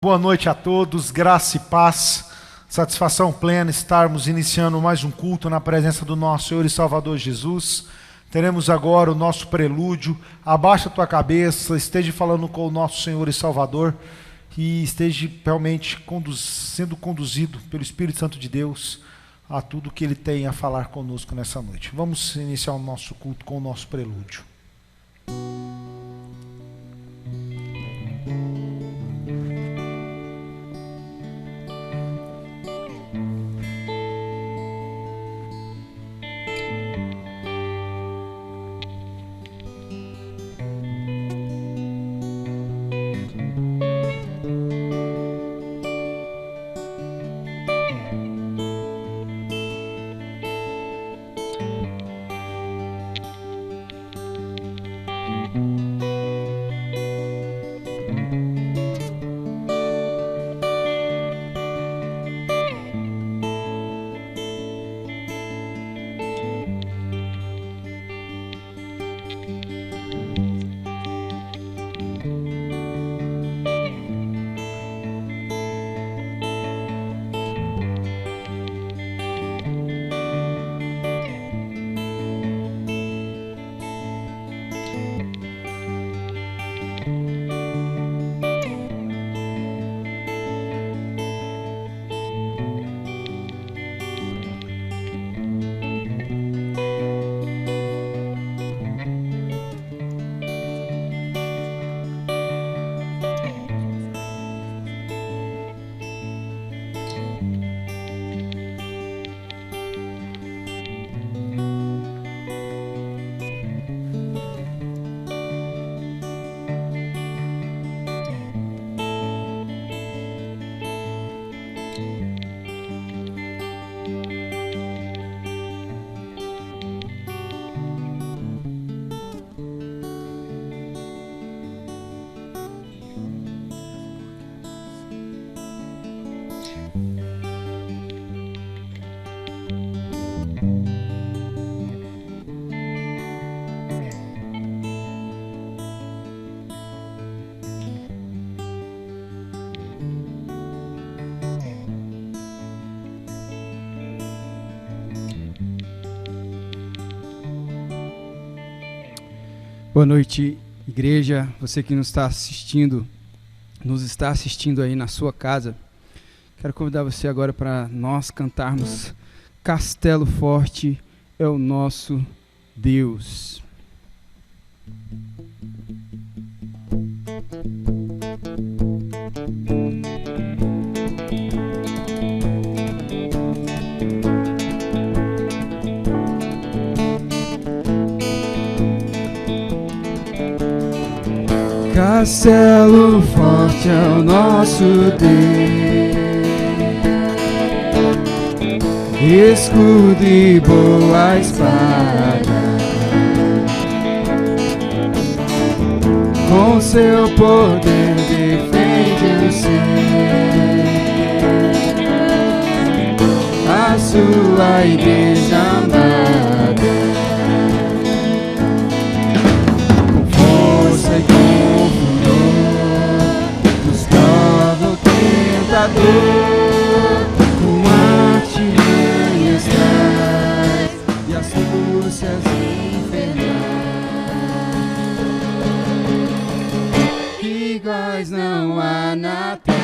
Boa noite a todos, graça e paz, satisfação plena estarmos iniciando mais um culto na presença do nosso Senhor e Salvador Jesus. Teremos agora o nosso prelúdio. Abaixa a tua cabeça, esteja falando com o nosso Senhor e Salvador e esteja realmente sendo conduzido pelo Espírito Santo de Deus a tudo que Ele tem a falar conosco nessa noite. Vamos iniciar o nosso culto com o nosso prelúdio. Boa noite, igreja, você que nos está assistindo aí na sua casa. Quero convidar você agora para nós cantarmos Castelo Forte é o nosso Deus. Castelo forte é o nosso Deus, escudo e boa espada, com seu poder defende o seu, a sua igreja amada, com força e com artimanhas traz e astúcias infernais, iguais não há na terra.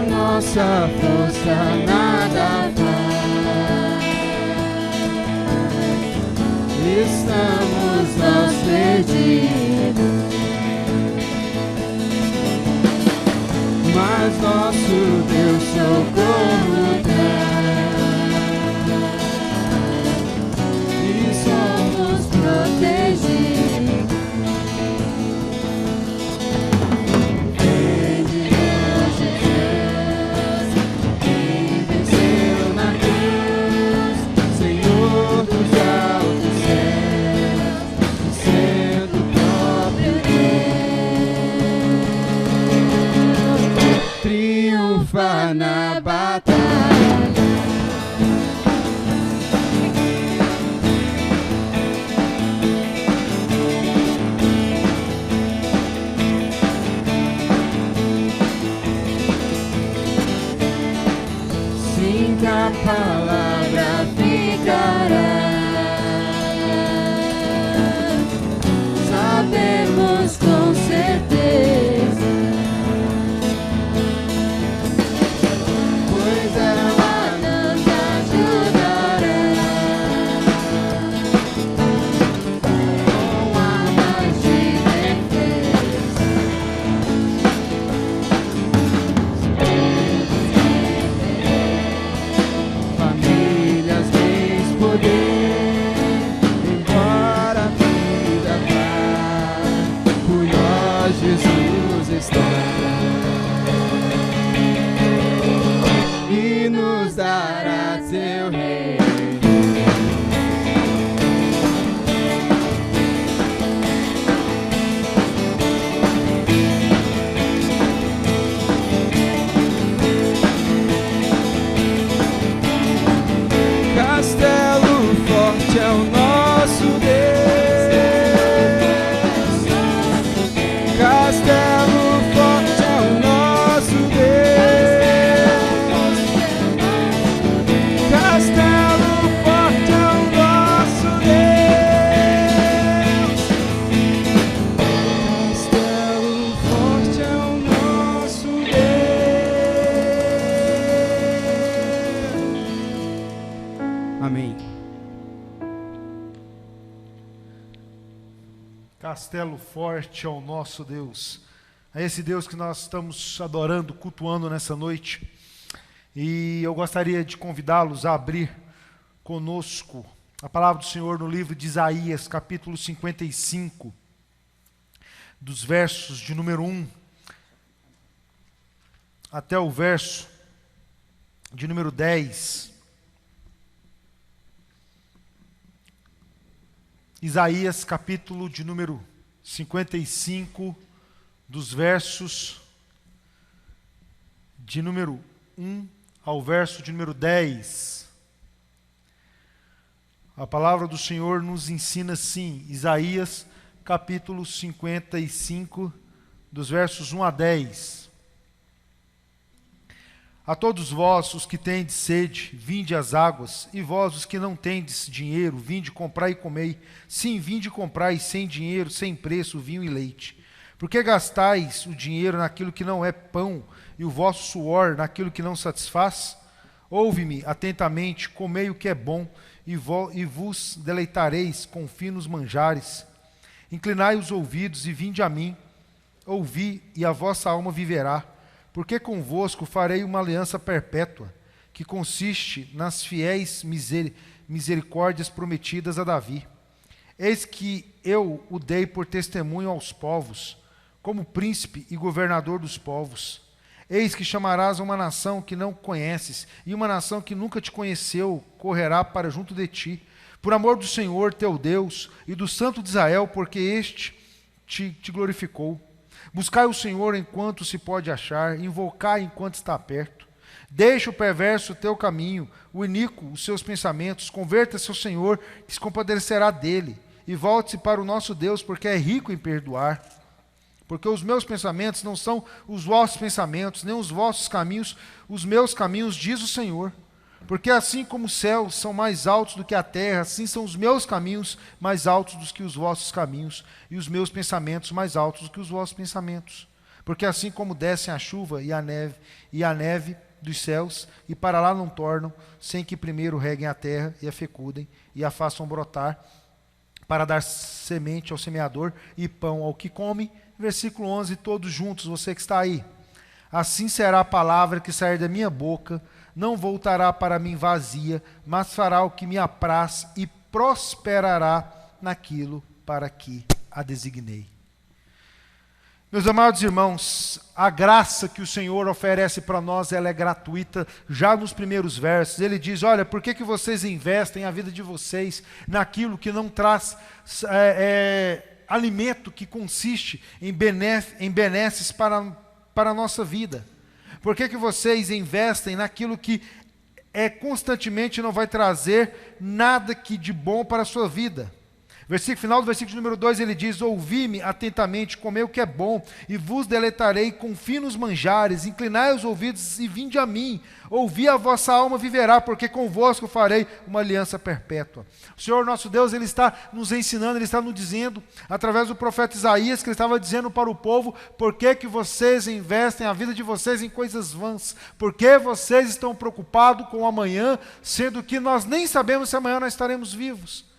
Nossa força nada faz, estamos nós perdidos, mas nosso Deus socorro traz, e somos protegidos. triunfa na batalha. A palavra ficará. Sabemos com certeza, pois ela nos ajudará com armas de defesa. Famílias, bens, poder, embora a vida vá, por nós Jesus está e nos dará seu reino. Castelo forte é o nosso Deus. Castelo forte é o nosso Deus. Castelo forte é o nosso Deus. Castelo forte é o nosso Deus. Amém. Castelo forte é o nosso Deus. É esse Deus que nós estamos adorando, cultuando nessa noite. E eu gostaria de convidá-los a abrir conosco a palavra do Senhor no livro de Isaías, capítulo 55, dos versos de número 1 até o verso de número 10. Isaías, capítulo de número 55, dos versos de número 1 ao verso de número 10. A palavra do Senhor nos ensina assim, Isaías, capítulo 55, dos versos 1 a 10. A todos vós, os que tendes sede, vinde às águas, e vós, os que não tendes dinheiro, vinde comprai e comei. Sim, vinde comprai sem dinheiro, sem preço, vinho e leite. Porque gastais o dinheiro naquilo que não é pão, e o vosso suor naquilo que não satisfaz? Ouve-me atentamente, comei o que é bom, e vos deleitareis com finos manjares. Inclinai os ouvidos e vinde a mim, ouvi, e a vossa alma viverá. Porque convosco farei uma aliança perpétua, que consiste nas fiéis misericórdias prometidas a Davi. Eis que eu o dei por testemunho aos povos, como príncipe e governador dos povos. Eis que chamarás uma nação que não conheces, e uma nação que nunca te conheceu correrá para junto de ti, por amor do Senhor teu Deus e do Santo de Israel, porque este te glorificou. Buscai o Senhor enquanto se pode achar, invocai enquanto está perto. Deixa o perverso o teu caminho, o iníquo os seus pensamentos, converta-se ao Senhor, que se compadecerá dele, e volte-se para o nosso Deus, porque é rico em perdoar. Porque os meus pensamentos não são os vossos pensamentos, nem os vossos caminhos, os meus caminhos, diz o Senhor. Porque assim como os céus são mais altos do que a terra, assim são os meus caminhos mais altos do que os vossos caminhos, e os meus pensamentos mais altos do que os vossos pensamentos. Porque assim como descem a chuva e a neve dos céus, e para lá não tornam, sem que primeiro reguem a terra e a fecundem, e a façam brotar, para dar semente ao semeador e pão ao que come. Versículo 11, todos juntos, você que está aí. Assim será a palavra que sair da minha boca, não voltará para mim vazia, mas fará o que me apraz e prosperará naquilo para que a designei. Meus amados irmãos, a graça que o Senhor oferece para nós, ela é gratuita. Já nos primeiros versos, ele diz, olha, por que vocês investem a vida de vocês naquilo que não traz alimento que consiste em benesses para a nossa vida? Por que vocês investem naquilo que constantemente não vai trazer nada que de bom para a sua vida? Final do versículo número 2, ele diz: ouvi-me atentamente, comei o que é bom, e vos deleitarei com finos manjares, inclinai os ouvidos e vinde a mim, ouvi, a vossa alma viverá, porque convosco farei uma aliança perpétua. O Senhor nosso Deus, Ele está nos ensinando, Ele está nos dizendo, através do profeta Isaías, que Ele estava dizendo para o povo: por que vocês investem a vida de vocês em coisas vãs? Por que vocês estão preocupados com o amanhã, sendo que nós nem sabemos se amanhã nós estaremos vivos?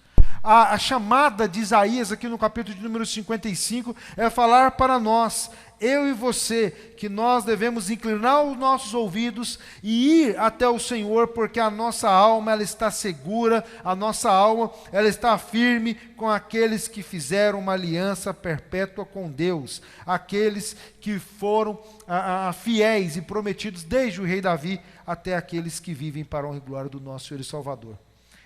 A chamada de Isaías aqui no capítulo de número 55 é falar para nós, eu e você, que nós devemos inclinar os nossos ouvidos e ir até o Senhor, porque a nossa alma ela está segura, a nossa alma ela está firme com aqueles que fizeram uma aliança perpétua com Deus, aqueles que foram fiéis e prometidos desde o rei Davi até aqueles que vivem para a honra e glória do nosso Senhor e Salvador.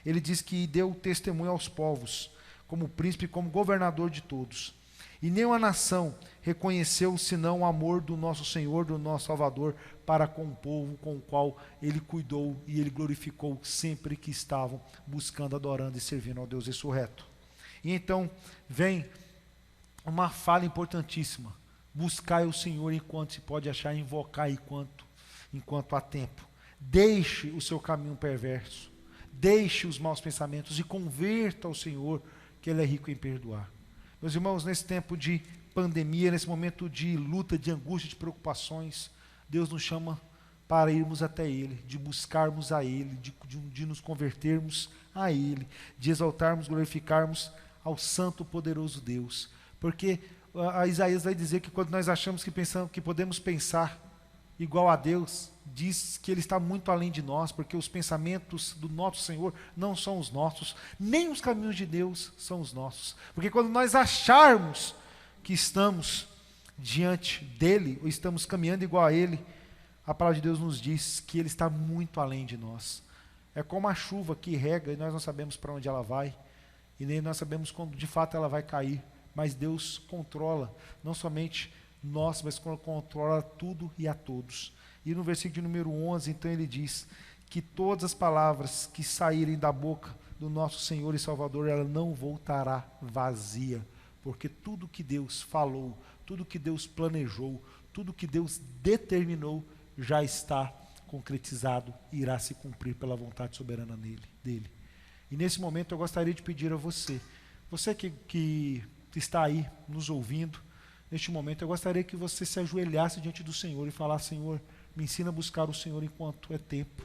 Ele diz que deu testemunho aos povos, como príncipe, como governador de todos. E nenhuma nação reconheceu senão o amor do nosso Senhor, do nosso Salvador, para com o povo com o qual Ele cuidou e Ele glorificou sempre que estavam buscando, adorando e servindo ao Deus ressurreto. E então vem uma fala importantíssima: buscai o Senhor enquanto se pode achar, invocar enquanto há tempo. Deixe o seu caminho perverso. Deixe os maus pensamentos e converta ao Senhor, que Ele é rico em perdoar. Meus irmãos, nesse tempo de pandemia, nesse momento de luta, de angústia, de preocupações, Deus nos chama para irmos até Ele, de buscarmos a Ele, de nos convertermos a Ele, de exaltarmos, glorificarmos ao santo, poderoso Deus. Porque a Isaías vai dizer que quando nós achamos que podemos pensar igual a Deus, diz que Ele está muito além de nós, porque os pensamentos do nosso Senhor não são os nossos, nem os caminhos de Deus são os nossos. Porque quando nós acharmos que estamos diante dEle, ou estamos caminhando igual a Ele, a palavra de Deus nos diz que Ele está muito além de nós. É como a chuva que rega e nós não sabemos para onde ela vai, e nem nós sabemos quando de fato ela vai cair, mas Deus controla, não somente nós, mas controla tudo e a todos. E no versículo de número 11, então ele diz que todas as palavras que saírem da boca do nosso Senhor e Salvador, ela não voltará vazia, porque tudo que Deus falou, tudo que Deus planejou, tudo que Deus determinou, já está concretizado e irá se cumprir pela vontade soberana dele. E nesse momento eu gostaria de pedir a você que está aí nos ouvindo, neste momento eu gostaria que você se ajoelhasse diante do Senhor e falasse: Senhor, me ensina a buscar o Senhor enquanto é tempo,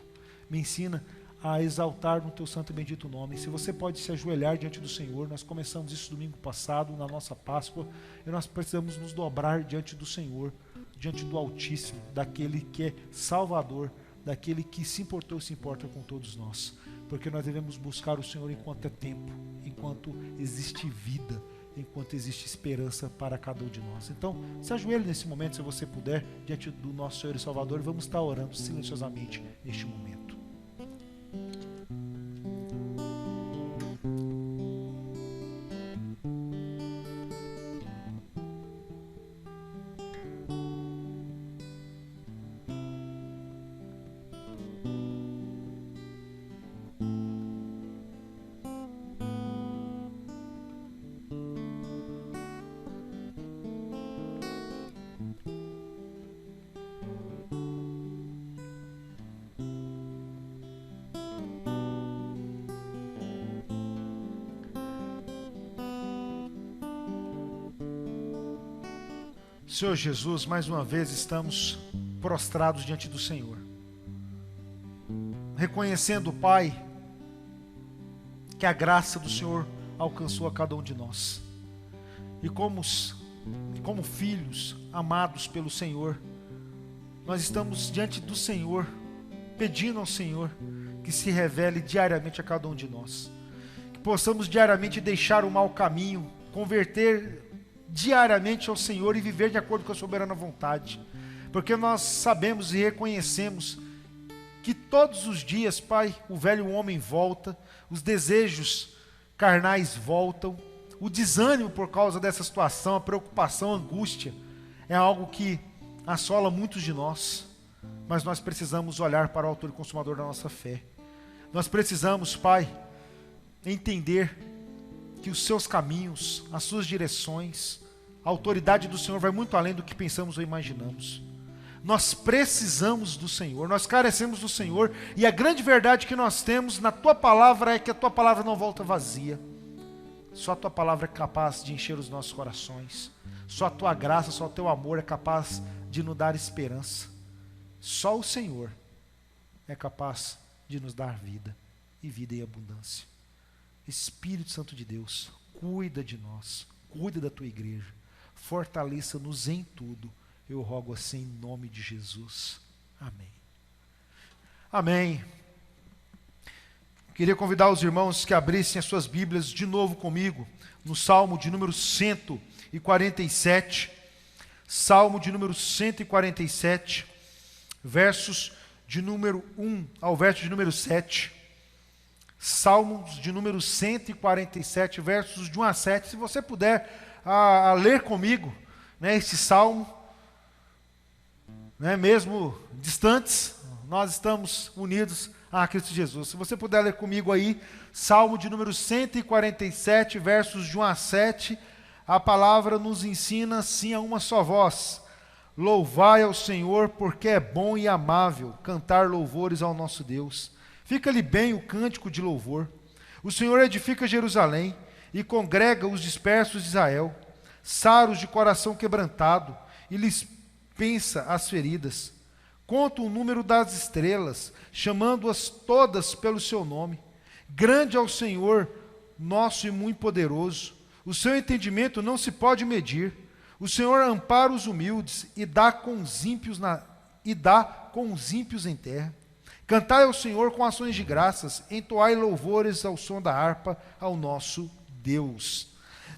me ensina a exaltar no teu santo e bendito nome. Se você pode se ajoelhar diante do Senhor, nós começamos isso domingo passado, na nossa Páscoa, e nós precisamos nos dobrar diante do Senhor, diante do Altíssimo, daquele que é Salvador, daquele que se importou e se importa com todos nós, porque nós devemos buscar o Senhor enquanto é tempo, enquanto existe vida, enquanto existe esperança para cada um de nós. Então, se ajoelhe nesse momento, se você puder, diante do nosso Senhor e Salvador, e vamos estar orando silenciosamente neste momento. Senhor Jesus, mais uma vez estamos prostrados diante do Senhor, reconhecendo, Pai, que a graça do Senhor alcançou a cada um de nós, e como filhos amados pelo Senhor, nós estamos diante do Senhor, pedindo ao Senhor que se revele diariamente a cada um de nós, que possamos diariamente deixar o mau caminho, converter diariamente ao Senhor e viver de acordo com a soberana vontade, porque nós sabemos e reconhecemos que todos os dias, Pai, o velho homem volta, os desejos carnais voltam, o desânimo por causa dessa situação, a preocupação, a angústia, é algo que assola muitos de nós, mas nós precisamos olhar para o autor e consumador da nossa fé. Nós precisamos, Pai, entender que os seus caminhos, as suas direções, a autoridade do Senhor vai muito além do que pensamos ou imaginamos. Nós precisamos do Senhor, nós carecemos do Senhor, e a grande verdade que nós temos na Tua Palavra é que a Tua Palavra não volta vazia. Só a Tua Palavra é capaz de encher os nossos corações. Só a Tua graça, só o Teu amor é capaz de nos dar esperança. Só o Senhor é capaz de nos dar vida, e vida em abundância. Espírito Santo de Deus, cuida de nós, cuida da Tua igreja, fortaleça-nos em tudo. Eu rogo assim em nome de Jesus. Amém. Amém. Queria convidar os irmãos que abrissem as suas Bíblias de novo comigo, no Salmo de número 147. Salmo de número 147, versos de número 1 ao verso de número 7. Salmos de número 147, versos de 1 a 7. Se você puder ler comigo, né, esse salmo, né, mesmo distantes, nós estamos unidos a Cristo Jesus. Se você puder ler comigo aí, Salmo de número 147, versos de 1 a 7, a palavra nos ensina assim a uma só voz: louvai ao Senhor, porque é bom e amável cantar louvores ao nosso Deus. Fica-lhe bem o cântico de louvor. O Senhor edifica Jerusalém e congrega os dispersos de Israel, sara os de coração quebrantado e lhes pensa as feridas. Conta o número das estrelas, chamando-as todas pelo seu nome. Grande é o Senhor, nosso e muito poderoso. O seu entendimento não se pode medir. O Senhor ampara os humildes e dá com os ímpios em terra. Cantai ao Senhor com ações de graças, entoai louvores ao som da harpa ao nosso Deus.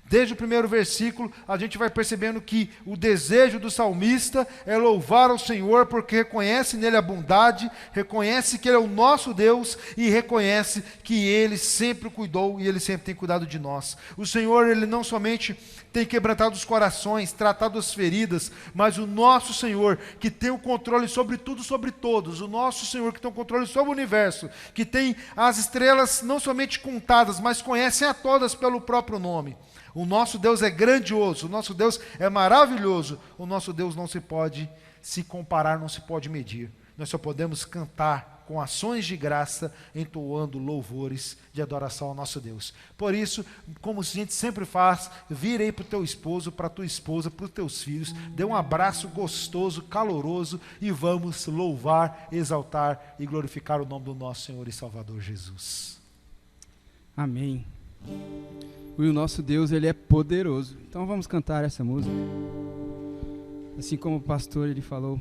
Desde o primeiro versículo, a gente vai percebendo que o desejo do salmista é louvar ao Senhor, porque reconhece nele a bondade, reconhece que Ele é o nosso Deus e reconhece que Ele sempre cuidou e Ele sempre tem cuidado de nós. O Senhor, Ele não somente tem quebrantado os corações, tratado as feridas, mas o nosso Senhor, que tem o controle sobre tudo, sobre todos, o nosso Senhor que tem o controle sobre o universo, que tem as estrelas não somente contadas, mas conhecem a todas pelo próprio nome. O nosso Deus é grandioso, o nosso Deus é maravilhoso, o nosso Deus não se pode se comparar, não se pode medir. Nós só podemos cantar com ações de graça, entoando louvores de adoração ao nosso Deus. Por isso, como a gente sempre faz, vira aí para o teu esposo, para a tua esposa, para os teus filhos, dê um abraço gostoso, caloroso e vamos louvar, exaltar e glorificar o nome do nosso Senhor e Salvador Jesus. Amém. E o nosso Deus, Ele é poderoso. Então vamos cantar essa música. Assim como o pastor, ele falou.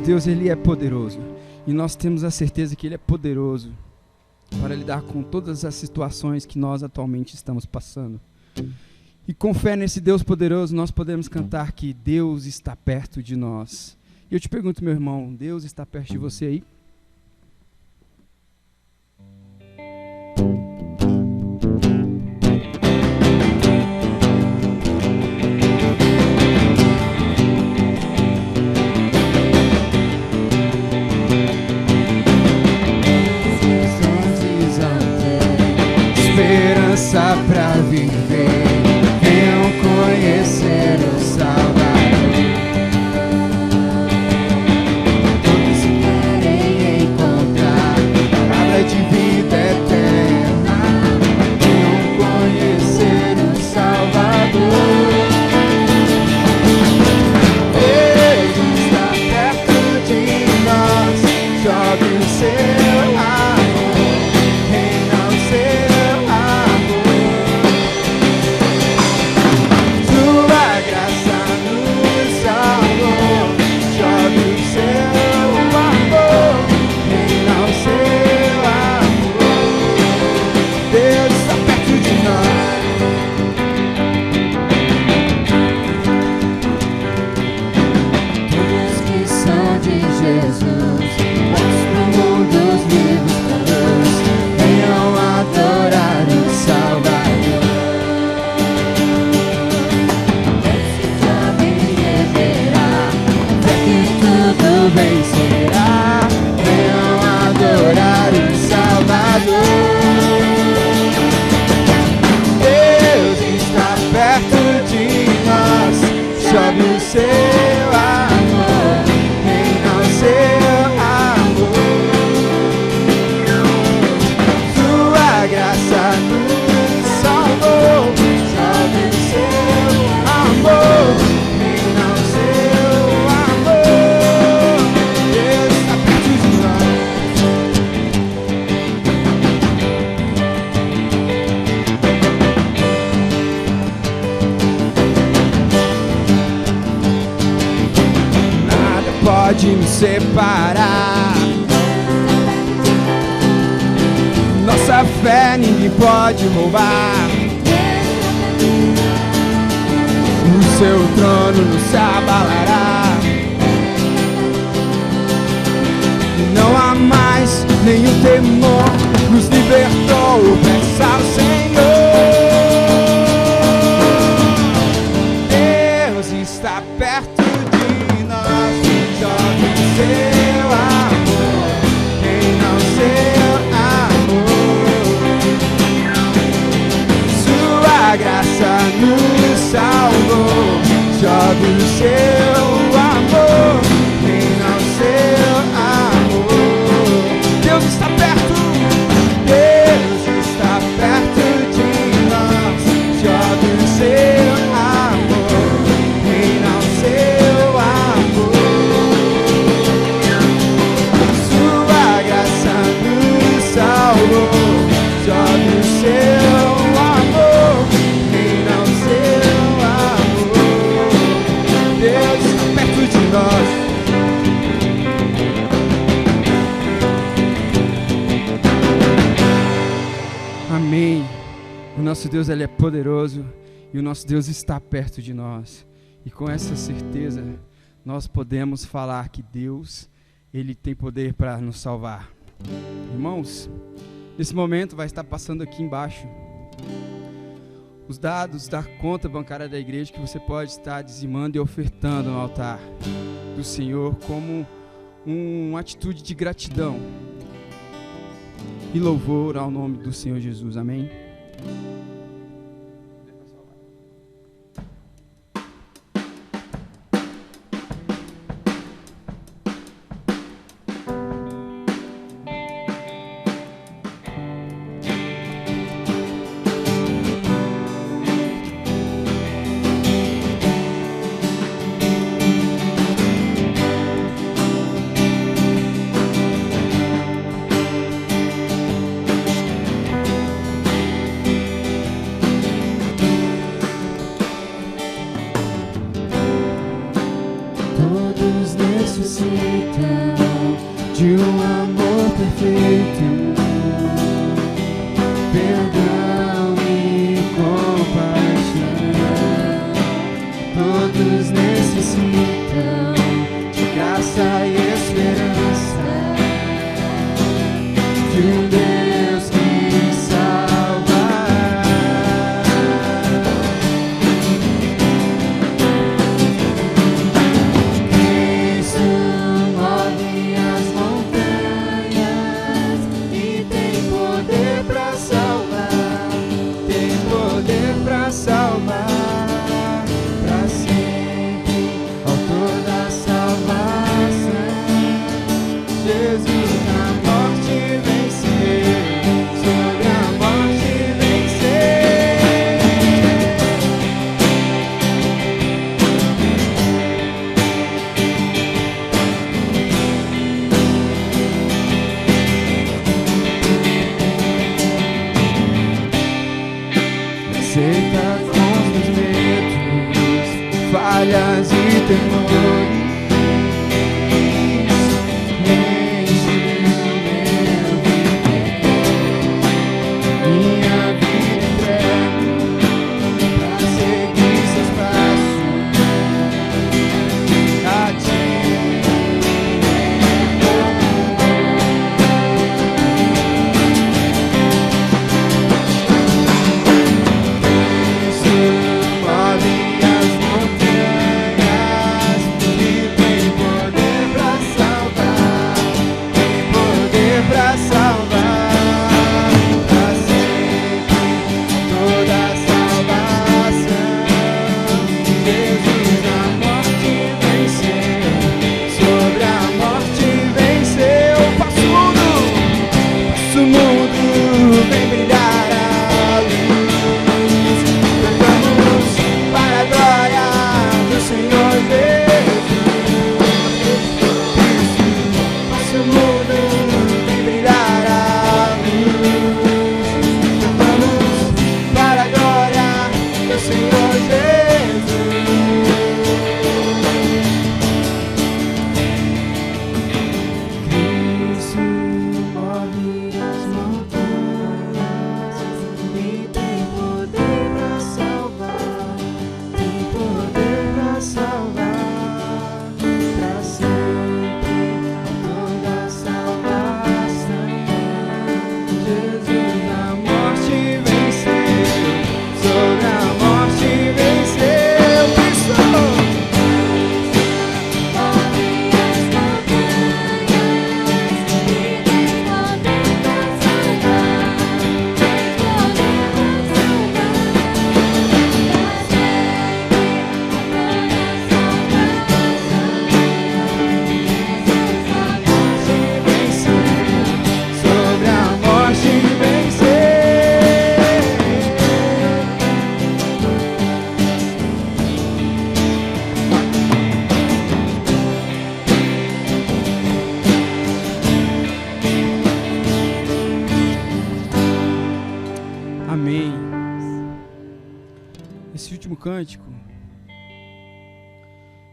Deus, Ele é poderoso. E nós temos a certeza que Ele é poderoso para lidar com todas as situações que nós atualmente estamos passando. E com fé nesse Deus poderoso, nós podemos cantar que Deus está perto de nós. E eu te pergunto, meu irmão, Deus está perto de você aí? Esperança pra viver, venham conhecer o Salvador. Todos querem encontrar palavra de vida eterna, venham conhecer o Salvador. Deus está perto de nós, sobe o seu amor, reina o seu. Vencerá, venham adorar o Salvador. Deus está perto de nós, sobe o seu amor, reina o seu amor. Sua graça nos salvou, sobe o seu amor, reina o seu amor. Pode nos separar, nossa fé ninguém pode roubar. O seu trono nos abalará, não há mais nenhum temor, nos libertou, peça ao Senhor. Deus está perto de nós, sobe o seu amor, reina o seu amor. Sua graça nos salvou, sobe o seu amor, reina o seu amor. Deus está perto, Deus está perto de nós, sobe o seu amor, reina o seu amor. Salvou, sobe o seu amor, reina o seu amor. Deus está perto de nós. Amém. O nosso Deus, Ele é poderoso e o nosso Deus está perto de nós. E com essa certeza, nós podemos falar que Deus, Ele tem poder para nos salvar. Irmãos, nesse momento vai estar passando aqui embaixo os dados da conta bancária da igreja que você pode estar dizimando e ofertando no altar do Senhor como uma atitude de gratidão e louvor ao nome do Senhor Jesus. Amém?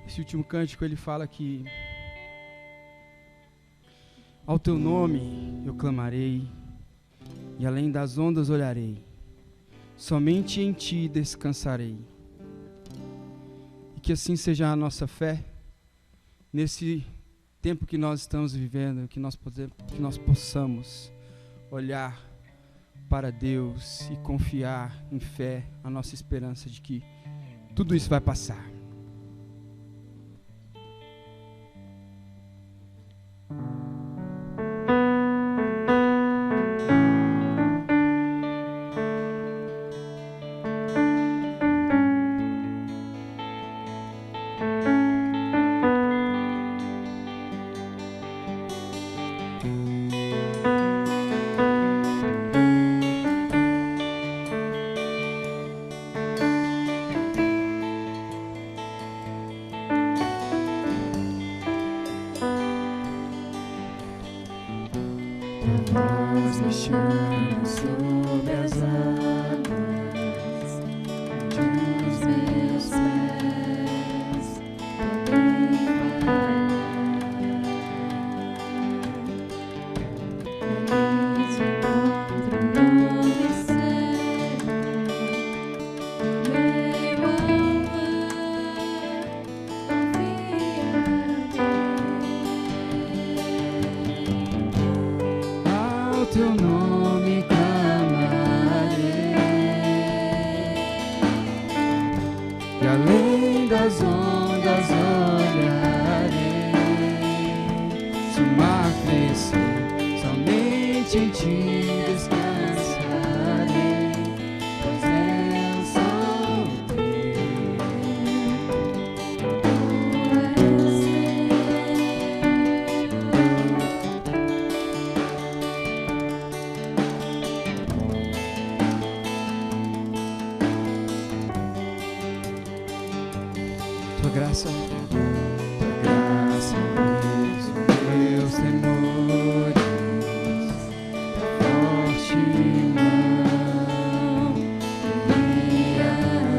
Esse último cântico ele fala que ao teu nome eu clamarei e além das ondas olharei, somente em ti descansarei. E que assim seja a nossa fé nesse tempo que nós estamos vivendo, que nós possamos olhar para Deus e confiar em fé a nossa esperança de que tudo isso vai passar. Nós deixamos sobre as águas de os meus pés podem parar. Eles encontram no céu meu alma confiarei. Teu nome clamarei e além das ondas olharei. Se o mar crescer, somente em ti descansarei, pois eu sou teu. Tua graça, Deus, meus temores, forte mão me guiará.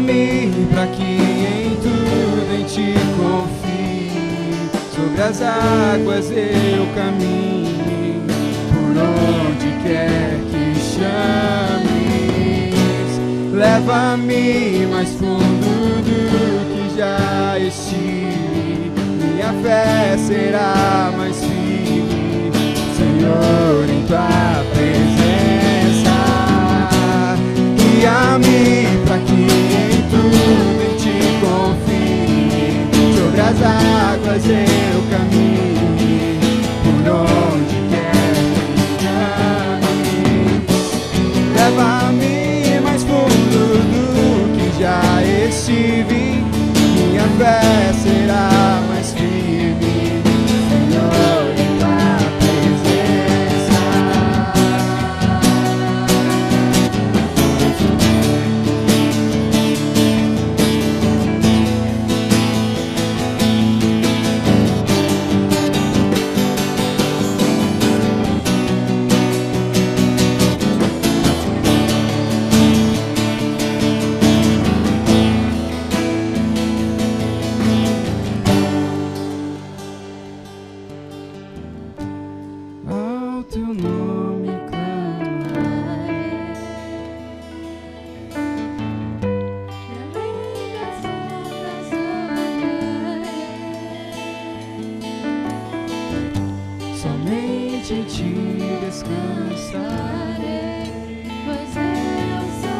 Leva-me para que em tudo em ti confie. Sobre as águas eu caminhe, por onde quer que chames. Leva-me mais fundo do que já estive. Minha fé será mais firme, Senhor, em tua presença. Guia-me para que em tudo em ti confie. Sobre as águas eu caminhe, por onde quer que caminhe. Leva-me mais fundo do que já estive. Minha fé será mais firme, Senhor, em tua presença. Ao teu nome clamarei, além das ondas olharei, somente em ti descansarei. pois eu sou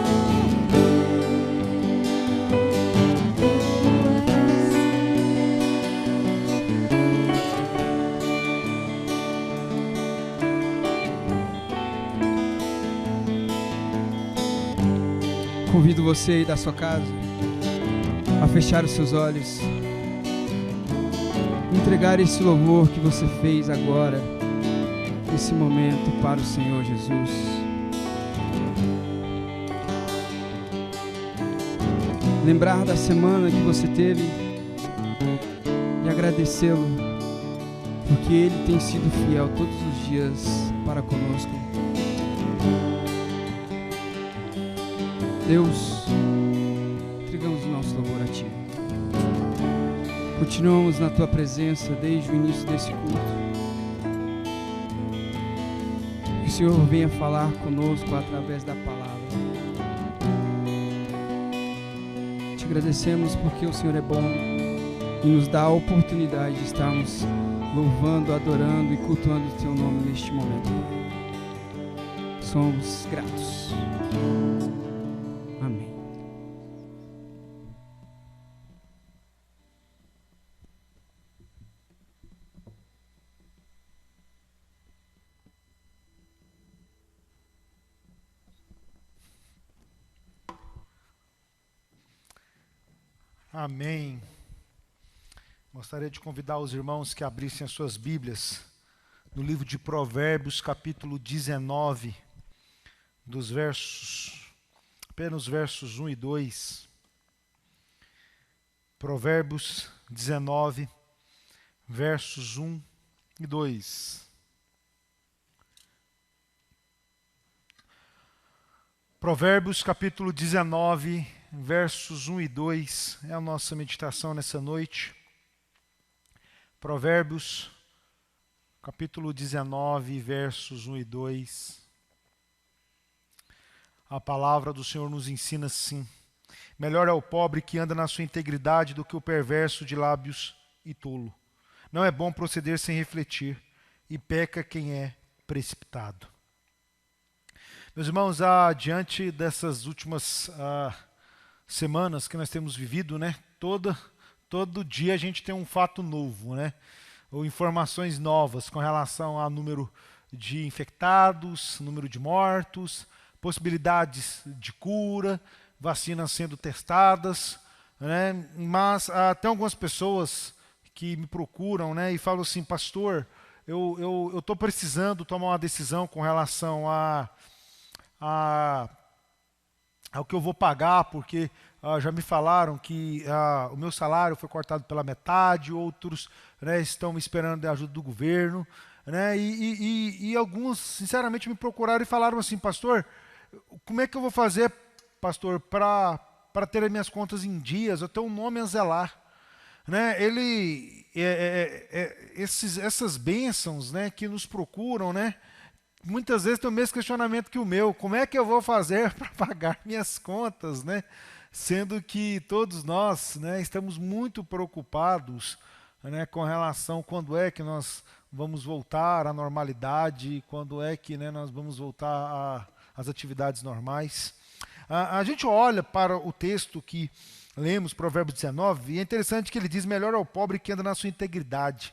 Convido você aí da sua casa a fechar os seus olhos, entregar esse louvor que você fez agora, esse momento para o Senhor Jesus. Lembrar da semana que você teve e agradecê-lo, porque Ele tem sido fiel todos os dias para conosco. Deus, entregamos o nosso louvor a Ti. Continuamos na Tua presença desde o início desse culto. Que o Senhor venha falar conosco através da palavra. Te agradecemos porque o Senhor é bom e nos dá a oportunidade de estarmos louvando, adorando e cultuando o Teu nome neste momento. Somos gratos. Amém. Amém. Gostaria de convidar os irmãos que abrissem as suas Bíblias no livro de Provérbios, capítulo 19, apenas versos 1 e 2. Provérbios 19, versos 1 e 2. Provérbios capítulo 19, versos 1 e 2 é a nossa meditação nessa noite. Provérbios capítulo 19, versos 1 e 2. A palavra do Senhor nos ensina assim: melhor é o pobre que anda na sua integridade do que o perverso de lábios e tolo. Não é bom proceder sem refletir, e peca quem é precipitado. Meus irmãos, diante dessas últimas semanas que nós temos vivido, né? Todo dia a gente tem um fato novo, né? Ou informações novas com relação ao número de infectados, número de mortos, possibilidades de cura, vacinas sendo testadas, né? Mas tem algumas pessoas que me procuram, né, e falam assim: pastor, eu estou precisando tomar uma decisão com relação ao que eu vou pagar, porque já me falaram que o meu salário foi cortado pela metade, outros, né, estão me esperando a ajuda do governo, né, e alguns sinceramente me procuraram e falaram assim: pastor, como é que eu vou fazer, pastor, para para ter as minhas contas em dias, eu tenho um nome a zelar. Né? Essas bênçãos, né, que nos procuram, né, muitas vezes tem o mesmo questionamento que o meu: como é que eu vou fazer para pagar minhas contas, né? Sendo que todos nós, né, estamos muito preocupados, né, com relação quando é que nós vamos voltar à normalidade, quando é que, né, nós vamos voltar às atividades normais. A gente olha para o texto que lemos, Provérbios 19, e é interessante que ele diz: melhor é o pobre que anda na sua integridade.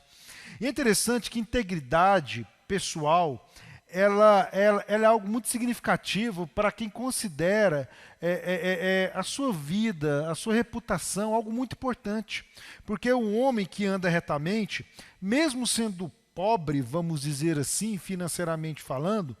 E é interessante que integridade pessoal, ela é algo muito significativo para quem considera a sua vida, a sua reputação, algo muito importante. Porque o homem que anda retamente, mesmo sendo pobre, vamos dizer assim, financeiramente falando,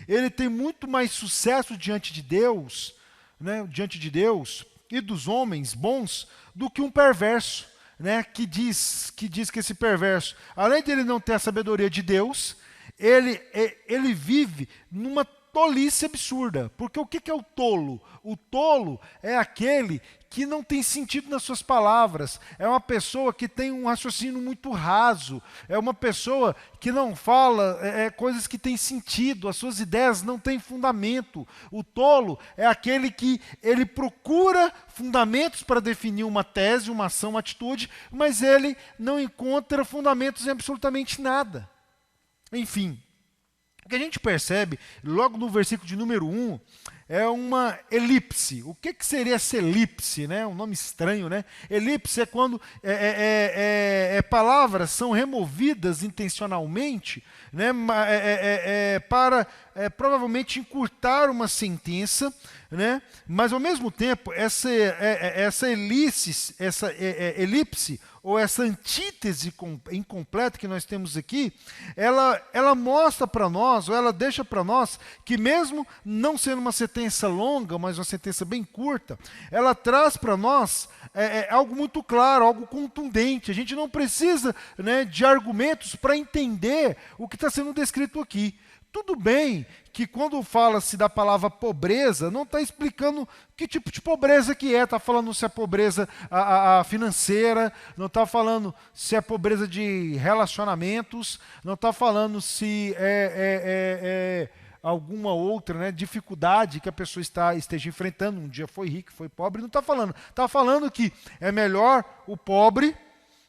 ele tem muito mais sucesso diante de Deus, né, diante de Deus e dos homens bons, do que um perverso, né, que diz que esse perverso, além de ele não ter a sabedoria de Deus, ele vive numa tolice absurda. Porque o que é o tolo? O tolo é aquele que não tem sentido nas suas palavras, é uma pessoa que tem um raciocínio muito raso, é uma pessoa que não fala coisas que têm sentido, as suas ideias não têm fundamento. O tolo é aquele que ele procura fundamentos para definir uma tese, uma ação, uma atitude, mas ele não encontra fundamentos em absolutamente nada. Enfim, o que a gente percebe logo no versículo de número 1 é uma elipse. O que seria essa elipse? Né? Um nome estranho, né? Elipse é quando palavras são removidas intencionalmente, né? Para provavelmente encurtar uma sentença, né? Mas ao mesmo tempo essa elipse ou essa antítese incompleta que nós temos aqui, ela mostra para nós, ou ela deixa para nós, que mesmo não sendo uma sentença longa, mas uma sentença bem curta, ela traz para nós algo muito claro, algo contundente. A gente não precisa, né, de argumentos para entender o que está sendo descrito aqui. Tudo bem que quando fala-se da palavra pobreza, não está explicando que tipo de pobreza que é. Está falando se é pobreza financeira, não está falando se é pobreza de relacionamentos, não está falando se alguma outra, né, dificuldade que a pessoa esteja enfrentando. Um dia foi rico, foi pobre, não está falando. Está falando que é melhor o pobre,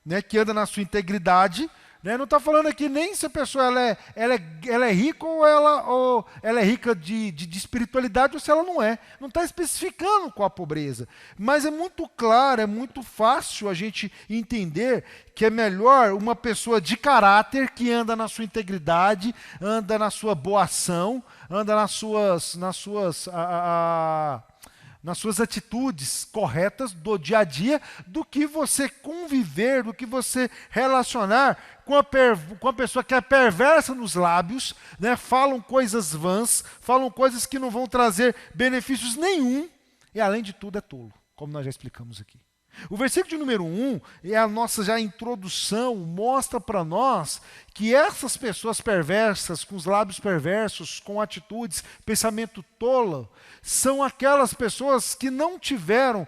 né, que anda na sua integridade. Né? Não está falando aqui nem se a pessoa ela é rica ou ela é rica de espiritualidade ou se ela não é. Não está especificando qual a pobreza. Mas é muito claro, é muito fácil a gente entender que é melhor uma pessoa de caráter que anda na sua integridade, anda na sua boa ação, anda nas suas atitudes corretas do dia a dia, do que você conviver, do que você relacionar com a pessoa que é perversa nos lábios, né? Falam coisas vãs, falam coisas que não vão trazer benefícios nenhum, e além de tudo é tolo, como nós já explicamos aqui. O versículo de número 1 é a nossa já introdução, mostra para nós que essas pessoas perversas, com os lábios perversos, com atitudes, pensamento tolo, são aquelas pessoas que não tiveram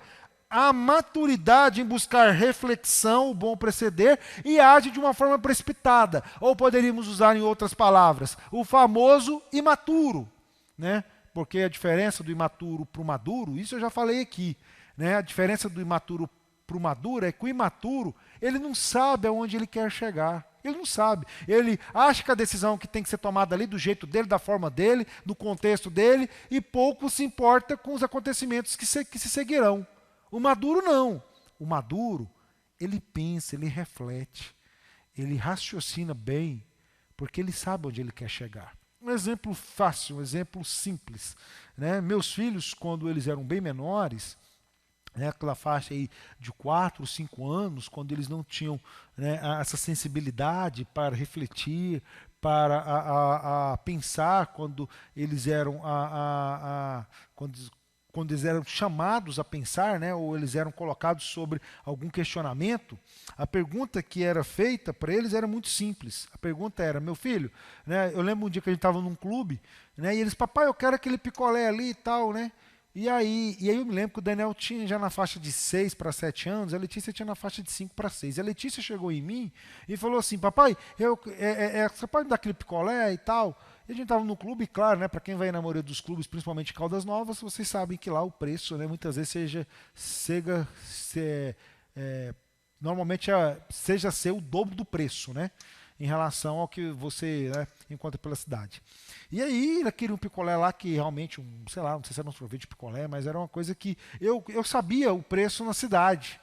a maturidade em buscar reflexão, o bom proceder, e agem de uma forma precipitada. Ou poderíamos usar em outras palavras, o famoso imaturo, né? Porque a diferença do imaturo para o maduro, isso eu já falei aqui. Né? A diferença do imaturo para o maduro é que o imaturo, ele não sabe aonde ele quer chegar. Ele não sabe. Ele acha que a decisão que tem que ser tomada ali do jeito dele, da forma dele, do contexto dele, e pouco se importa com os acontecimentos que se seguirão. O maduro não. O maduro, ele pensa, ele reflete, ele raciocina bem, porque ele sabe onde ele quer chegar. Um exemplo fácil, um exemplo simples. Né? Meus filhos, quando eles eram bem menores, né, aquela faixa aí de 4, 5 anos, quando eles não tinham, né, essa sensibilidade para refletir, para pensar, quando eles eram quando eles eram chamados a pensar, né, ou eles eram colocados sobre algum questionamento, a pergunta que era feita para eles era muito simples. A pergunta era: meu filho, né, eu lembro um dia que a gente estava num clube, né, e eles: papai, eu quero aquele picolé ali e tal, né? E aí eu me lembro que o Daniel tinha já na faixa de 6 para 7 anos, a Letícia tinha na faixa de 5 para 6. A Letícia chegou em mim e falou assim, papai, você pode me dar aquele picolé e tal? E a gente estava no clube, claro, né, para quem vai na maioria dos clubes, principalmente Caldas Novas, vocês sabem que lá o preço, né, muitas vezes normalmente seja ser o dobro do preço, né, em relação ao que você, né, encontra pela cidade. E aí ele queria um picolé lá que realmente, sei lá, não sei se era um sorvete de picolé, mas era uma coisa que eu sabia o preço na cidade.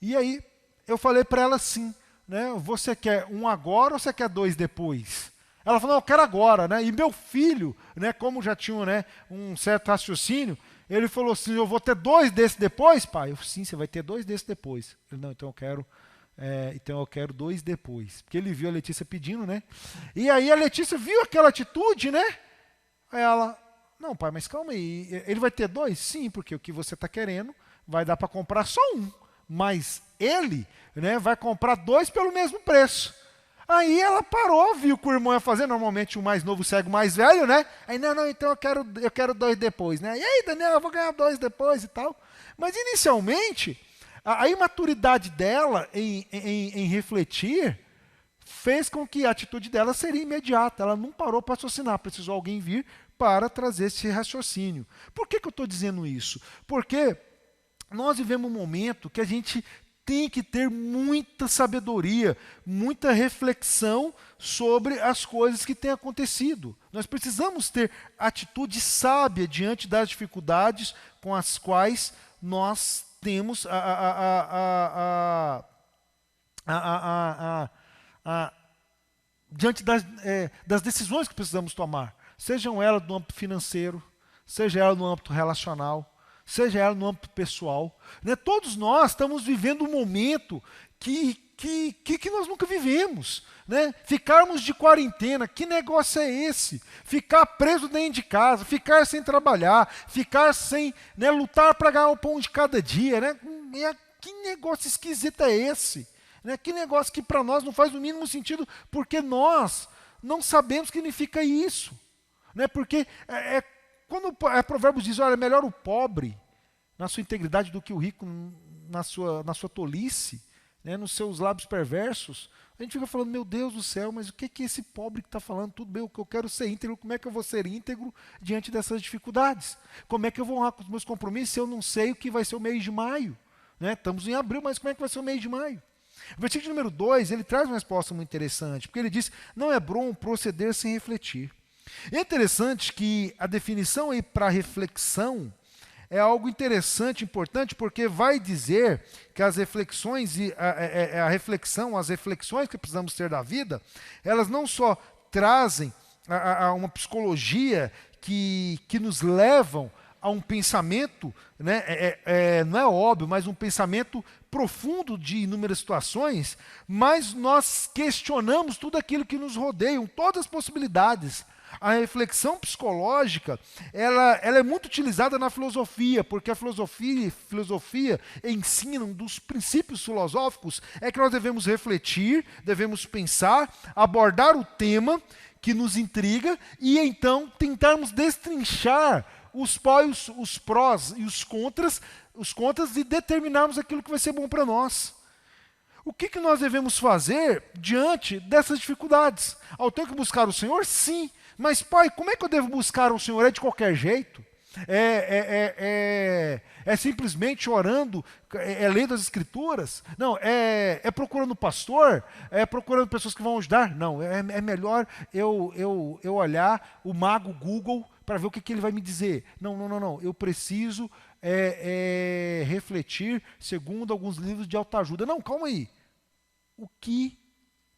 E aí eu falei para ela assim, né, você quer um agora ou você quer 2 depois? Ela falou, não, eu quero agora, né? E meu filho, né, como já tinha, né, um certo raciocínio, ele falou assim, eu vou ter 2 desses depois, pai? Eu falei, sim, você vai ter 2 desses depois. Ele, não, então eu quero 2 depois. Porque ele viu a Letícia pedindo, né? E aí a Letícia viu aquela atitude, né? Aí ela, não, pai, mas calma aí, ele vai ter 2? Sim, porque o que você está querendo vai dar para comprar só um. Mas ele, né, vai comprar 2 pelo mesmo preço. Aí ela parou, viu o que o irmão ia fazer. Normalmente o mais novo segue o mais velho, né? Aí, não, então eu quero 2 depois, né? E aí, Daniel, eu vou ganhar 2 depois e tal. Mas inicialmente, a imaturidade dela em refletir fez com que a atitude dela seria imediata. Ela não parou para raciocinar, precisou alguém vir para trazer esse raciocínio. Por que eu estou dizendo isso? Porque nós vivemos um momento que a gente tem que ter muita sabedoria, muita reflexão sobre as coisas que têm acontecido. Nós precisamos ter atitude sábia diante das dificuldades com as quais nós temos diante das decisões que precisamos tomar. Sejam elas no âmbito financeiro, seja ela no âmbito relacional, seja ela no âmbito pessoal, né? Todos nós estamos vivendo um momento que nós nunca vivemos, né? Ficarmos de quarentena, que negócio é esse? Ficar preso dentro de casa, ficar sem trabalhar, ficar sem, né, lutar para ganhar o pão de cada dia, né? Que negócio esquisito é esse? Né? Que negócio que para nós não faz o mínimo sentido, porque nós não sabemos o que significa isso, né? Porque quando Provérbios diz, olha, é melhor o pobre na sua integridade do que o rico na sua tolice, né, nos seus lábios perversos, a gente fica falando, meu Deus do céu, mas o que é esse pobre que está falando? Tudo bem, o que eu quero ser íntegro, como é que eu vou ser íntegro diante dessas dificuldades? Como é que eu vou honrar com os meus compromissos se eu não sei o que vai ser o mês de maio? Né? Estamos em abril, mas como é que vai ser o mês de maio? O versículo número 2, ele traz uma resposta muito interessante, porque ele diz, não é bom proceder sem refletir. É interessante que a definição aí para reflexão é algo interessante, importante, porque vai dizer que as reflexões e as reflexões que precisamos ter da vida, elas não só trazem uma psicologia que nos levam a um pensamento, né, não é óbvio, mas um pensamento profundo de inúmeras situações, mas nós questionamos tudo aquilo que nos rodeia, todas as possibilidades. A reflexão psicológica, ela é muito utilizada na filosofia, porque a filosofia ensina, um dos princípios filosóficos é que nós devemos refletir, devemos pensar, abordar o tema que nos intriga e então tentarmos destrinchar os prós e os contras e determinarmos aquilo que vai ser bom para nós. O que nós devemos fazer diante dessas dificuldades? Ao ter que buscar o Senhor? Sim. Mas, pai, como é que eu devo buscar o Senhor? É de qualquer jeito? É simplesmente orando, lendo as Escrituras? Não, é procurando pastor? É procurando pessoas que vão ajudar? Não, é melhor eu olhar o mago Google para ver o que ele vai me dizer. Não. Eu preciso refletir segundo alguns livros de autoajuda. Não, calma aí. O que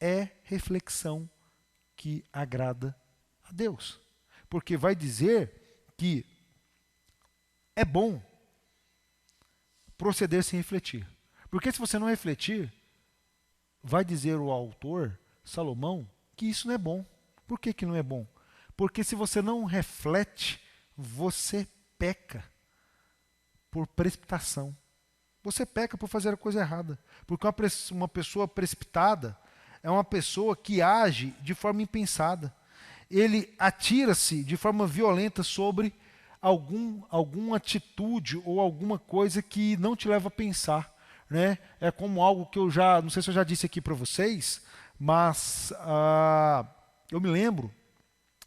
é reflexão que agrada a Deus? Porque vai dizer que é bom proceder sem refletir. Porque se você não refletir, vai dizer o autor, Salomão, que isso não é bom. Por que não é bom? Porque se você não reflete, você peca por precipitação. Você peca por fazer a coisa errada. Porque uma pessoa precipitada é uma pessoa que age de forma impensada. Ele atira-se de forma violenta sobre alguma atitude ou alguma coisa que não te leva a pensar, né? É como algo que eu já, não sei se eu já disse aqui para vocês, mas eu me lembro,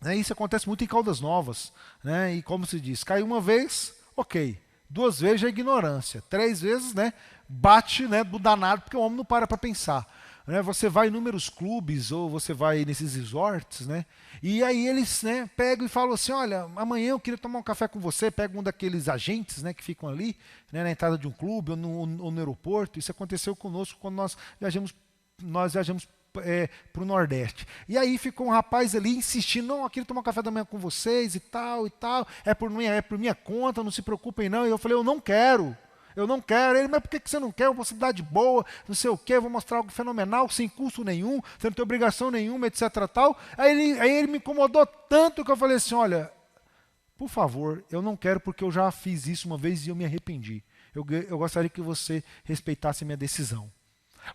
né, isso acontece muito em Caldas Novas, né? E como se diz, cai uma vez, ok. 2 vezes já é ignorância. 3 vezes, né, bate, né, do danado, porque o homem não para pensar. Né? Você vai em inúmeros clubes ou você vai nesses resorts, né? E aí eles, né, pegam e falam assim, olha, amanhã eu queria tomar um café com você, pega um daqueles agentes, né, que ficam ali, né, na entrada de um clube ou no aeroporto. Isso aconteceu conosco quando nós viajamos para o Nordeste. E aí ficou um rapaz ali insistindo, não, eu queria tomar um café da manhã com vocês e tal, é por minha conta, não se preocupem não. E eu falei, eu não quero. Ele, mas por que você não quer? Uma possibilidade boa, não sei o quê, vou mostrar algo fenomenal, sem custo nenhum, você não tem obrigação nenhuma, etc. Tal. Aí ele me incomodou tanto que eu falei assim, olha, por favor, eu não quero porque eu já fiz isso uma vez e eu me arrependi. Eu gostaria que você respeitasse a minha decisão.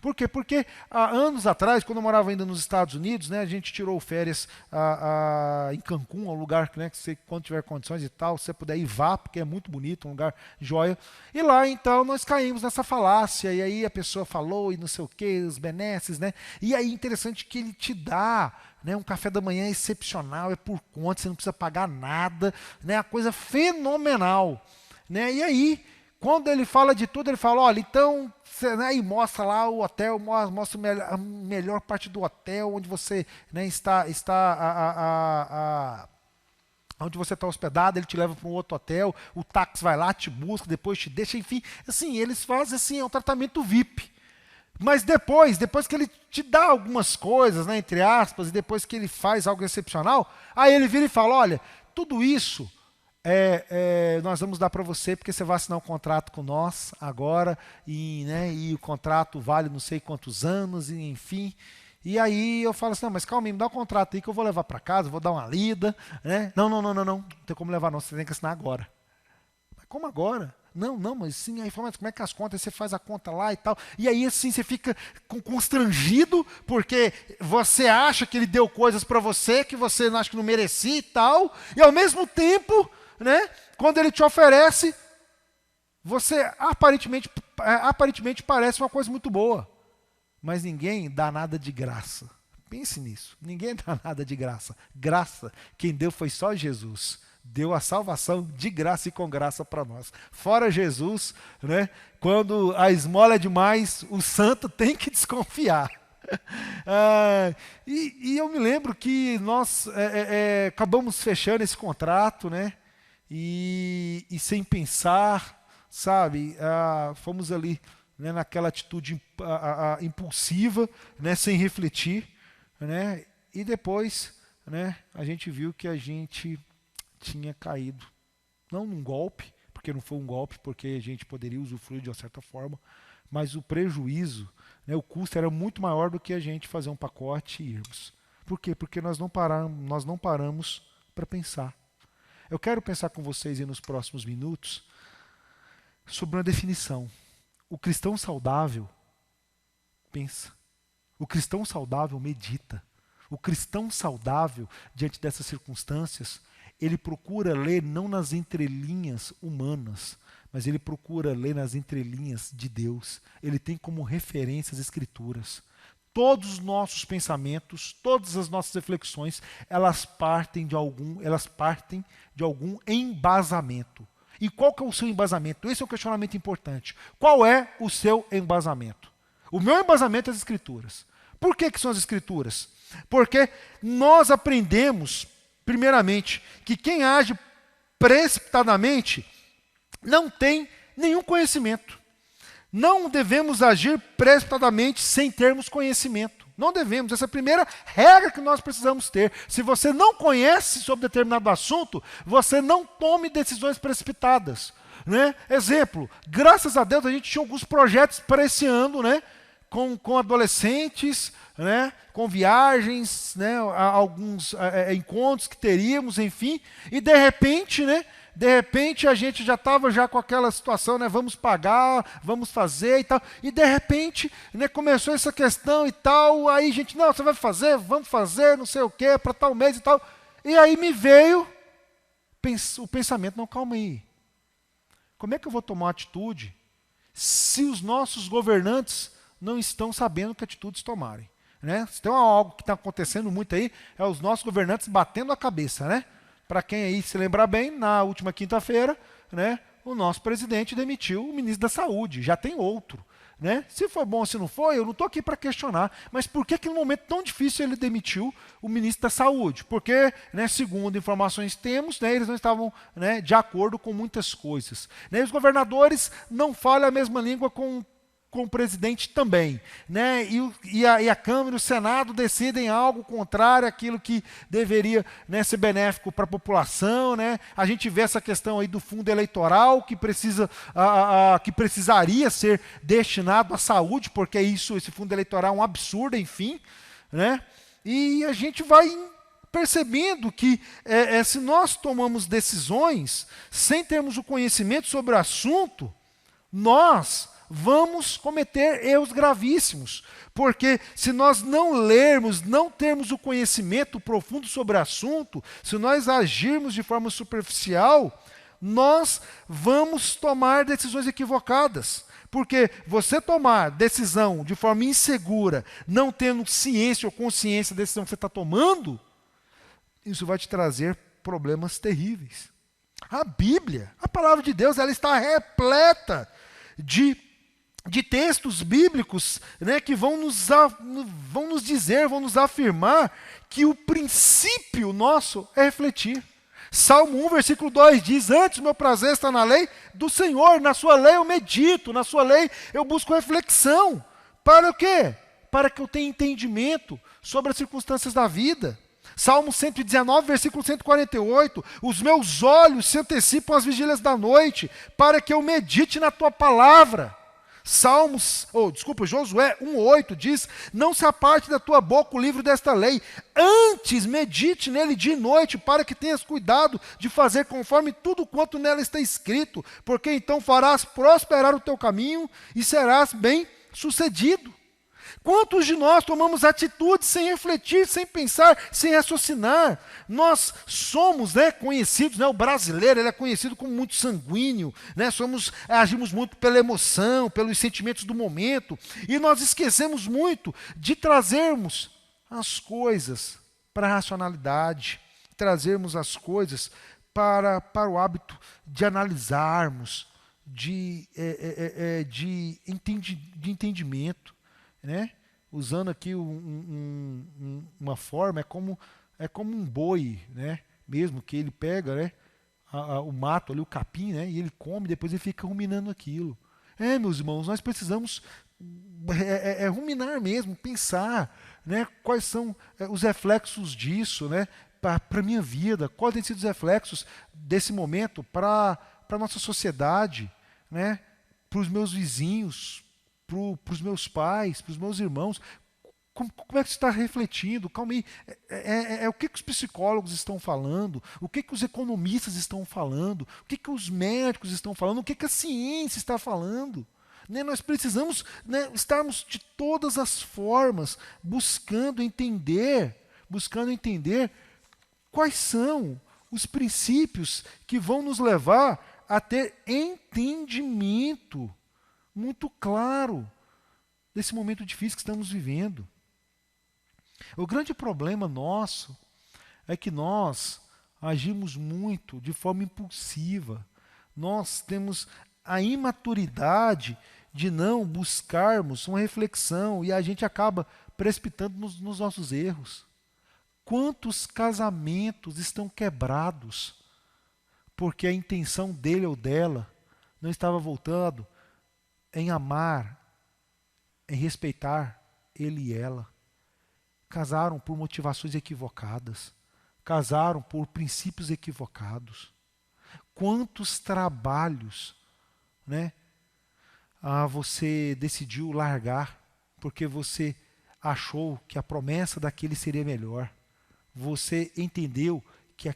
Por quê? Porque há anos atrás, quando eu morava ainda nos Estados Unidos, né, a gente tirou férias em Cancún, um lugar que, né, que você, quando tiver condições e tal, se você puder ir, vá, porque é muito bonito, um lugar joia. E lá, então, nós caímos nessa falácia, e aí a pessoa falou, e não sei o quê, os benesses, né? E aí, interessante que ele te dá, né, um café da manhã excepcional, é por conta, você não precisa pagar nada, né? A coisa fenomenal, né? E aí, quando ele fala de tudo, ele fala, olha, então, né, e mostra lá o hotel, mostra a melhor parte do hotel, onde você, né, está onde você está hospedado, ele te leva para um outro hotel, o táxi vai lá, te busca, depois te deixa, enfim, assim, eles fazem assim, é um tratamento VIP. Mas depois que ele te dá algumas coisas, né, entre aspas, e depois que ele faz algo excepcional, aí ele vira e fala, olha, tudo isso nós vamos dar para você porque você vai assinar um contrato com nós agora e o contrato vale não sei quantos anos, e enfim. E aí eu falo assim, não, mas calma aí, me dá um contrato aí que eu vou levar para casa, vou dar uma lida. Né? Não tem como levar não, você tem que assinar agora. Mas como agora? Não, mas sim, aí fala, mas como é que as contas, você faz a conta lá e tal. E aí assim você fica constrangido porque você acha que ele deu coisas para você que você não acha que não merecia e tal, e ao mesmo tempo, né, quando ele te oferece, você aparentemente parece uma coisa muito boa, mas ninguém dá nada de graça. Pense nisso, ninguém dá nada de graça. Graça, quem deu foi só Jesus. Deu a salvação de graça e com graça para nós. Fora Jesus, né, quando a esmola é demais, o santo tem que desconfiar. E eu me lembro que nós acabamos fechando esse contrato, né? E sem pensar, sabe, fomos ali, né, naquela atitude impulsiva, né, sem refletir, né, e depois, né, a gente viu que a gente tinha caído, não num golpe, porque não foi um golpe, porque a gente poderia usufruir de uma certa forma, mas o prejuízo, né, o custo era muito maior do que a gente fazer um pacote e irmos. Por quê? Porque nós não paramos para pensar. Eu quero pensar com vocês aí nos próximos minutos sobre uma definição. O cristão saudável pensa. O cristão saudável medita. O cristão saudável, diante dessas circunstâncias, ele procura ler não nas entrelinhas humanas, mas ele procura ler nas entrelinhas de Deus. Ele tem como referência as Escrituras. Todos os nossos pensamentos, todas as nossas reflexões, elas partem de algum embasamento. E qual que é o seu embasamento? Esse é um questionamento importante. Qual é o seu embasamento? O meu embasamento é as Escrituras. Por que são as Escrituras? Porque nós aprendemos, primeiramente, que quem age precipitadamente não tem nenhum conhecimento. Não devemos agir precipitadamente sem termos conhecimento. Não devemos. Essa é a primeira regra que nós precisamos ter. Se você não conhece sobre determinado assunto, você não tome decisões precipitadas. Né? Exemplo, graças a Deus a gente tinha alguns projetos para esse ano, né? Com adolescentes, né? Com viagens, né? Alguns encontros que teríamos, enfim. E de repente, né? De repente a gente já estava com aquela situação, né? Vamos pagar, vamos fazer e tal. E de repente, né, começou essa questão e tal. Aí a gente, não, você vai fazer, vamos fazer, não sei o quê, para tal mês e tal. E aí me veio o pensamento, não, calma aí. Como é que eu vou tomar uma atitude se os nossos governantes não estão sabendo que atitudes tomarem? Né? Se tem algo que está acontecendo muito aí, é os nossos governantes batendo a cabeça. Né? Para quem aí se lembrar bem, na última quinta-feira, né, o nosso presidente demitiu o ministro da Saúde, já tem outro. Né? Se foi bom ou se não foi, eu não estou aqui para questionar, mas por que num momento tão difícil ele demitiu o ministro da Saúde? Porque, né, segundo informações que temos, né, eles não estavam, né, de acordo com muitas coisas. Né? Os governadores não falam a mesma língua com o presidente também. Né? E a Câmara e o Senado decidem algo contrário àquilo que deveria, né, ser benéfico para a população. Né? A gente vê essa questão aí do fundo eleitoral que que precisaria ser destinado à saúde, porque esse fundo eleitoral é um absurdo, enfim. Né? E a gente vai percebendo que se nós tomamos decisões sem termos o conhecimento sobre o assunto, nós vamos cometer erros gravíssimos, porque se nós não lermos, não termos o conhecimento profundo sobre o assunto, se nós agirmos de forma superficial, nós vamos tomar decisões equivocadas. Porque você tomar decisão de forma insegura, não tendo ciência ou consciência da decisão que você está tomando, isso vai te trazer problemas terríveis. A Bíblia, a palavra de Deus, ela está repleta de textos bíblicos, né, que vão nos dizer, vão nos afirmar que o princípio nosso é refletir. Salmo 1, versículo 2 diz: antes o meu prazer está na lei do Senhor, na sua lei eu medito, na sua lei eu busco reflexão. Para o quê? Para que eu tenha entendimento sobre as circunstâncias da vida. Salmo 119, versículo 148, os meus olhos se antecipam às vigílias da noite, para que eu medite na tua palavra. Josué 1,8 diz: não se aparte da tua boca o livro desta lei, antes medite nele dia e noite, para que tenhas cuidado de fazer conforme tudo quanto nela está escrito, porque então farás prosperar o teu caminho e serás bem sucedido. Quantos de nós tomamos atitudes sem refletir, sem pensar, sem raciocinar? Nós somos, né, conhecidos, né, o brasileiro ele é conhecido como muito sanguíneo, né, agimos muito pela emoção, pelos sentimentos do momento, e nós esquecemos muito de trazermos as coisas para a racionalidade, trazermos as coisas para o hábito de analisarmos, de entendimento. Né? Usando aqui uma forma, é como um boi, né? Mesmo que ele pega, né, o mato ali, o capim, né, e ele come, depois ele fica ruminando aquilo. Meus irmãos, nós precisamos ruminar mesmo, pensar, né, quais são os reflexos disso, né, para a minha vida, quais têm sido os reflexos desse momento para a nossa sociedade, né, para os meus vizinhos, para os meus pais, para os meus irmãos. Como é que você está refletindo? Calma aí. O que os psicólogos estão falando? O que os economistas estão falando? O que os médicos estão falando? O que a ciência está falando? Né? Nós precisamos, né, estarmos de todas as formas buscando entender quais são os princípios que vão nos levar a ter entendimento muito claro desse momento difícil que estamos vivendo. O grande problema nosso é que nós agimos muito de forma impulsiva. Nós temos a imaturidade de não buscarmos uma reflexão e a gente acaba precipitando nos nossos erros. Quantos casamentos estão quebrados porque a intenção dele ou dela não estava voltando em amar, em respeitar ele e ela. Casaram por motivações equivocadas. Casaram por princípios equivocados. Quantos trabalhos, né, você decidiu largar porque você achou que a promessa daquele seria melhor. Você entendeu que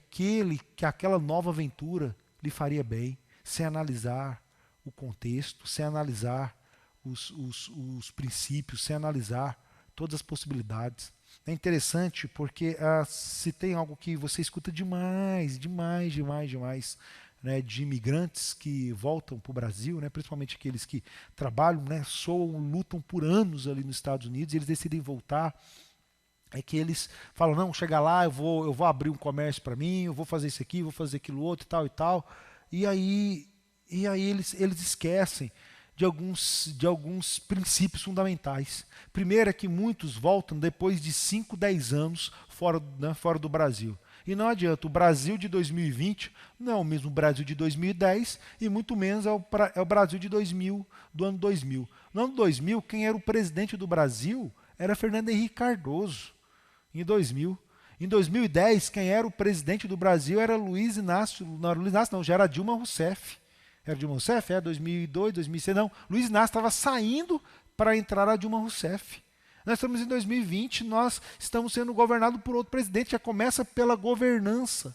aquela nova aventura lhe faria bem, sem analisar o contexto, sem analisar os princípios, sem analisar todas as possibilidades. É interessante porque se tem algo que você escuta demais, né, de imigrantes que voltam para o Brasil, né, principalmente aqueles que trabalham, né, lutam por anos ali nos Estados Unidos, e eles decidem voltar, é que eles falam, não, chega lá, eu vou abrir um comércio para mim, eu vou fazer isso aqui, vou fazer aquilo outro e tal, e aí eles esquecem de alguns princípios fundamentais. Primeiro é que muitos voltam depois de 5, 10 anos fora do Brasil. E não adianta, o Brasil de 2020 não é o mesmo Brasil de 2010 e muito menos é o Brasil do ano 2000. No ano 2000, quem era o presidente do Brasil era Fernando Henrique Cardoso, em 2000. Em 2010, quem era o presidente do Brasil era já era Dilma Rousseff. Era Dilma Rousseff? 2002, 2006, não. Luiz Inácio estava saindo para entrar a Dilma Rousseff. Nós estamos em 2020, nós estamos sendo governados por outro presidente, já começa pela governança.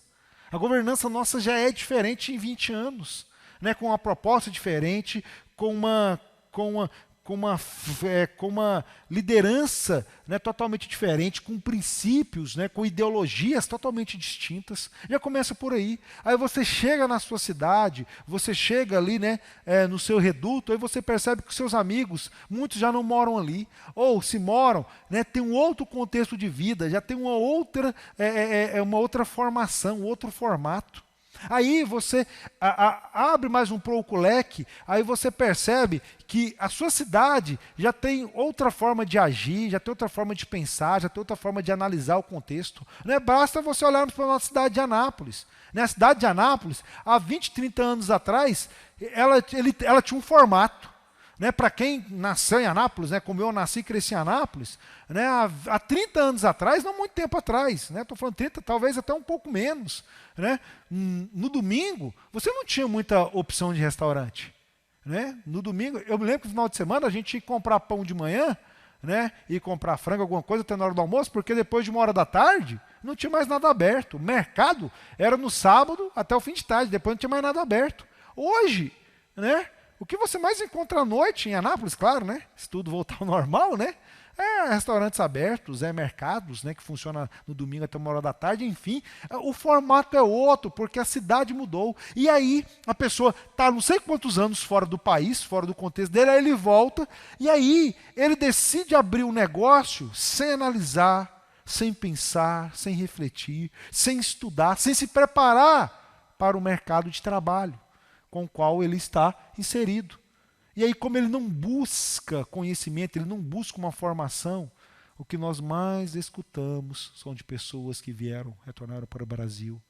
A governança nossa já é diferente em 20 anos, né? Com uma proposta diferente, com uma liderança, né, totalmente diferente, com princípios, né, com ideologias totalmente distintas. Já começa por aí. Aí você chega na sua cidade, você chega ali, né, no seu reduto, aí você percebe que os seus amigos, muitos já não moram ali, ou se moram, né, tem um outro contexto de vida, já tem uma outra formação, outro formato. Aí você abre mais um pouco o leque, aí você percebe que a sua cidade já tem outra forma de agir, já tem outra forma de pensar, já tem outra forma de analisar o contexto. Não é basta você olhar para a nossa cidade de Anápolis. Né? A cidade de Anápolis, há 20, 30 anos atrás, ela tinha um formato. Né, para quem nasceu em Anápolis, né, como eu nasci e cresci em Anápolis, né, há 30 anos atrás, não muito tempo atrás, estou falando 30, talvez até um pouco menos, né, no domingo, você não tinha muita opção de restaurante. Né? No domingo, eu me lembro que no final de semana a gente ia comprar pão de manhã, né, e comprar frango, alguma coisa até na hora do almoço, porque depois de 1h não tinha mais nada aberto. O mercado era no sábado até o fim de tarde, depois não tinha mais nada aberto. Hoje, né? O que você mais encontra à noite em Anápolis, claro, né? Se tudo voltar ao normal, né? É restaurantes abertos, mercados, né, que funcionam no domingo até 1h, enfim. O formato é outro, porque a cidade mudou. E aí a pessoa está não sei quantos anos fora do país, fora do contexto dele, aí ele volta, e aí ele decide abrir um negócio sem analisar, sem pensar, sem refletir, sem estudar, sem se preparar para o mercado de trabalho com o qual ele está inserido. E aí, como ele não busca conhecimento, ele não busca uma formação, o que nós mais escutamos são de pessoas que retornaram para o Brasil,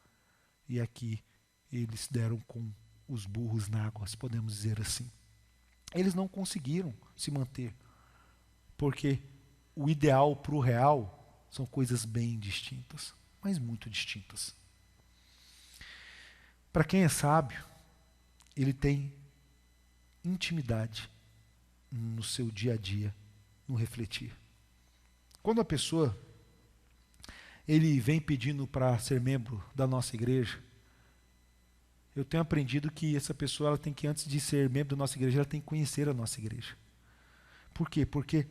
e aqui eles deram com os burros na água, podemos dizer assim. Eles não conseguiram se manter, porque o ideal para o real são coisas bem distintas, mas muito distintas. Para quem é sábio, ele tem intimidade no seu dia a dia, no refletir. Quando a pessoa ele vem pedindo para ser membro da nossa igreja, eu tenho aprendido que essa pessoa ela tem que, antes de ser membro da nossa igreja, ela tem que conhecer a nossa igreja. Por quê? Porque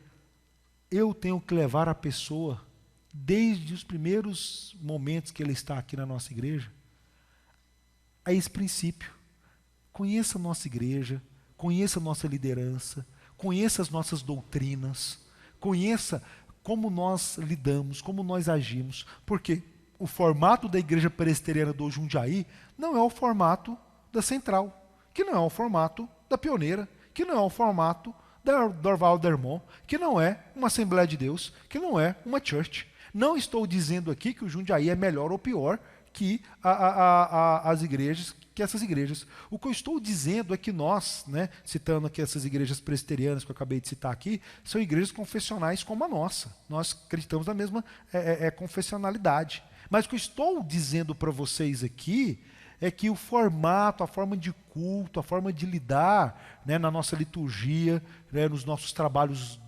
eu tenho que levar a pessoa, desde os primeiros momentos que ele está aqui na nossa igreja, a esse princípio. Conheça a nossa igreja, conheça a nossa liderança, conheça as nossas doutrinas, conheça como nós lidamos, como nós agimos, porque o formato da Igreja Presbiteriana do Jundiaí não é o formato da Central, que não é o formato da Pioneira, que não é o formato da Dorval Dermont, que não é uma Assembleia de Deus, que não é uma church. Não estou dizendo aqui que o Jundiaí é melhor ou pior que as igrejas, que essas igrejas. O que eu estou dizendo é que nós, né, citando aqui essas igrejas presbiterianas que eu acabei de citar aqui, são igrejas confessionais como a nossa. Nós acreditamos na mesma confessionalidade. Mas o que eu estou dizendo para vocês aqui é que o formato, a forma de culto, a forma de lidar, né, na nossa liturgia, né, nos nossos trabalhos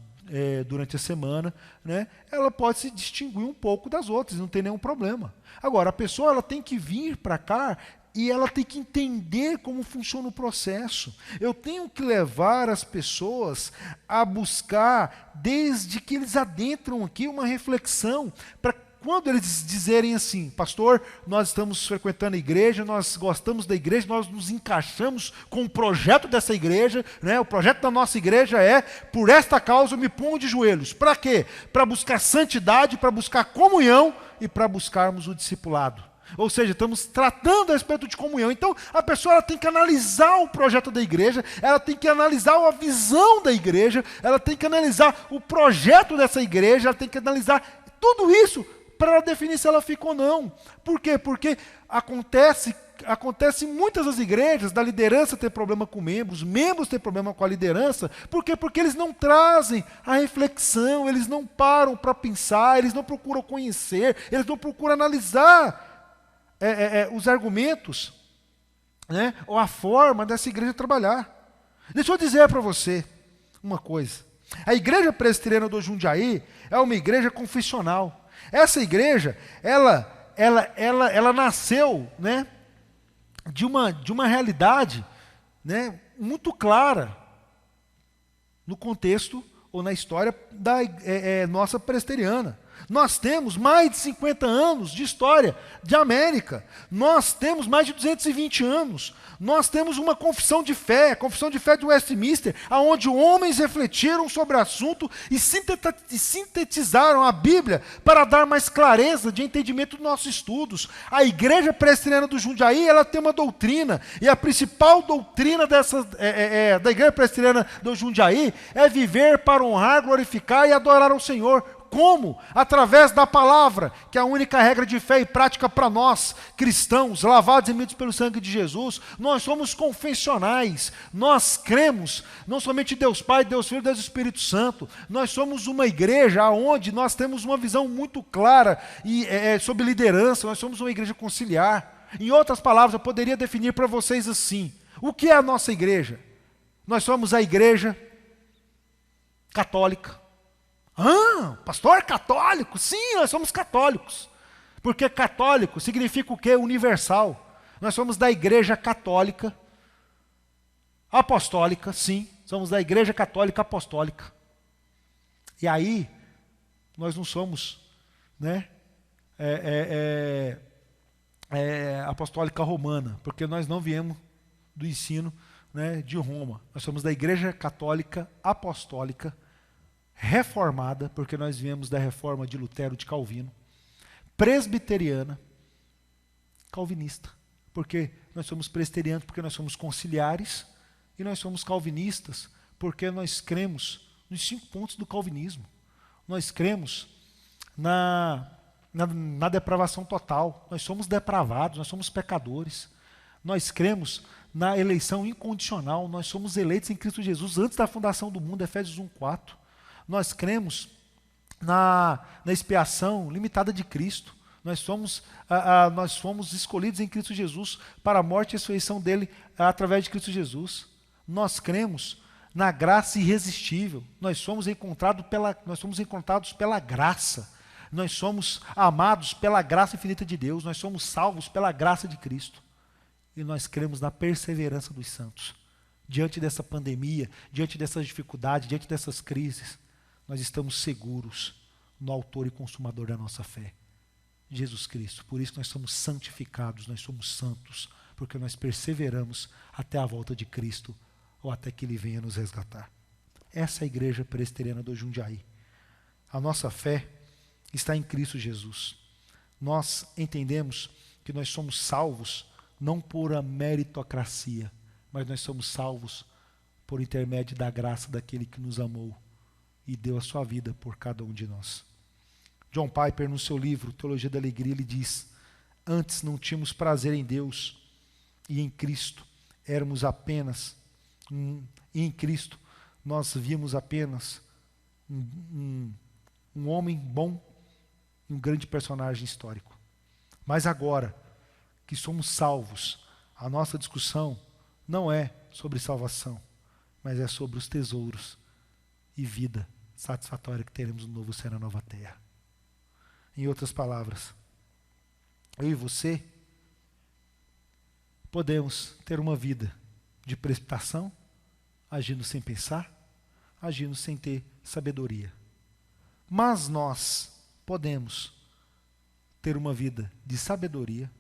durante a semana, né, ela pode se distinguir um pouco das outras, não tem nenhum problema. Agora, a pessoa ela tem que vir para cá e ela tem que entender como funciona o processo. Eu tenho que levar as pessoas a buscar, desde que eles adentram aqui, uma reflexão, para quando eles dizerem assim: pastor, nós estamos frequentando a igreja, nós gostamos da igreja, nós nos encaixamos com o projeto dessa igreja, né? O projeto da nossa igreja é, por esta causa eu me ponho de joelhos. Para quê? Para buscar santidade, para buscar comunhão e para buscarmos o discipulado. Ou seja, estamos tratando a respeito de comunhão. Então, a pessoa ela tem que analisar o projeto da igreja, ela tem que analisar a visão da igreja, ela tem que analisar o projeto dessa igreja, ela tem que analisar tudo isso para ela definir se ela fica ou não. Por quê? Porque acontece em muitas das igrejas, da liderança ter problema com membros ter problema com a liderança. Por quê? Porque eles não trazem a reflexão, eles não param para pensar, eles não procuram conhecer, eles não procuram analisar os argumentos, né, ou a forma dessa igreja trabalhar. Deixa eu dizer para você uma coisa. A Igreja Presbiteriana do Jundiaí é uma igreja confessional. Essa igreja, ela nasceu, né, de uma realidade, né, muito clara no contexto ou na história da nossa presbiteriana. Nós temos mais de 50 anos de história de América. Nós temos mais de 220 anos. Nós temos uma confissão de fé, a confissão de fé de Westminster, onde homens refletiram sobre o assunto e sintetizaram a Bíblia para dar mais clareza de entendimento dos nossos estudos. A Igreja Presbiteriana do Jundiaí, ela tem uma doutrina, e a principal doutrina da Igreja Presbiteriana do Jundiaí é viver para honrar, glorificar e adorar ao Senhor. Como? Através da palavra, que é a única regra de fé e prática para nós, cristãos, lavados e remidos pelo sangue de Jesus. Nós somos confessionais, nós cremos, não somente Deus Pai, Deus Filho e Deus Espírito Santo. Nós somos uma igreja onde nós temos uma visão muito clara sobre liderança, nós somos uma igreja conciliar. Em outras palavras, eu poderia definir para vocês assim: o que é a nossa igreja? Nós somos a igreja católica. Pastor católico? Sim, nós somos católicos. Porque católico significa o quê? Universal. Nós somos da Igreja Católica Apostólica, sim, somos da Igreja Católica Apostólica. E aí, nós não somos, né, apostólica romana, porque nós não viemos do ensino, né, de Roma. Nós somos da Igreja Católica Apostólica Reformada, porque nós viemos da reforma de Lutero, de Calvino, presbiteriana, calvinista, porque nós somos presbiterianos, porque nós somos conciliares, e nós somos calvinistas, porque nós cremos nos 5 pontos do calvinismo. Nós cremos na depravação total, nós somos depravados, nós somos pecadores. Nós cremos na eleição incondicional, nós somos eleitos em Cristo Jesus antes da fundação do mundo, Efésios 1:4. Nós cremos na expiação limitada de Cristo. Nós fomos escolhidos em Cristo Jesus para a morte e a ressurreição dele através de Cristo Jesus. Nós cremos na graça irresistível. Nós somos encontrados pela graça. Nós somos amados pela graça infinita de Deus. Nós somos salvos pela graça de Cristo. E nós cremos na perseverança dos santos. Diante dessa pandemia, diante dessas dificuldades, diante dessas crises, nós estamos seguros no autor e consumador da nossa fé, Jesus Cristo. Por isso nós somos santificados, nós somos santos, porque nós perseveramos até a volta de Cristo, ou até que Ele venha nos resgatar. Essa é a Igreja Presbiteriana do Jundiaí. A nossa fé está em Cristo Jesus. Nós entendemos que nós somos salvos não por a meritocracia, mas nós somos salvos por intermédio da graça daquele que nos amou e deu a sua vida por cada um de nós. John Piper, no seu livro Teologia da Alegria, ele diz: antes não tínhamos prazer em Deus, e em Cristo éramos apenas, e em Cristo nós víamos apenas um homem bom, um grande personagem histórico. Mas agora que somos salvos, a nossa discussão não é sobre salvação, mas é sobre os tesouros e vida satisfatória que teremos no novo céu e na nova terra. Em outras palavras, eu e você podemos ter uma vida de precipitação, agindo sem pensar, agindo sem ter sabedoria. Mas nós podemos ter uma vida de sabedoria,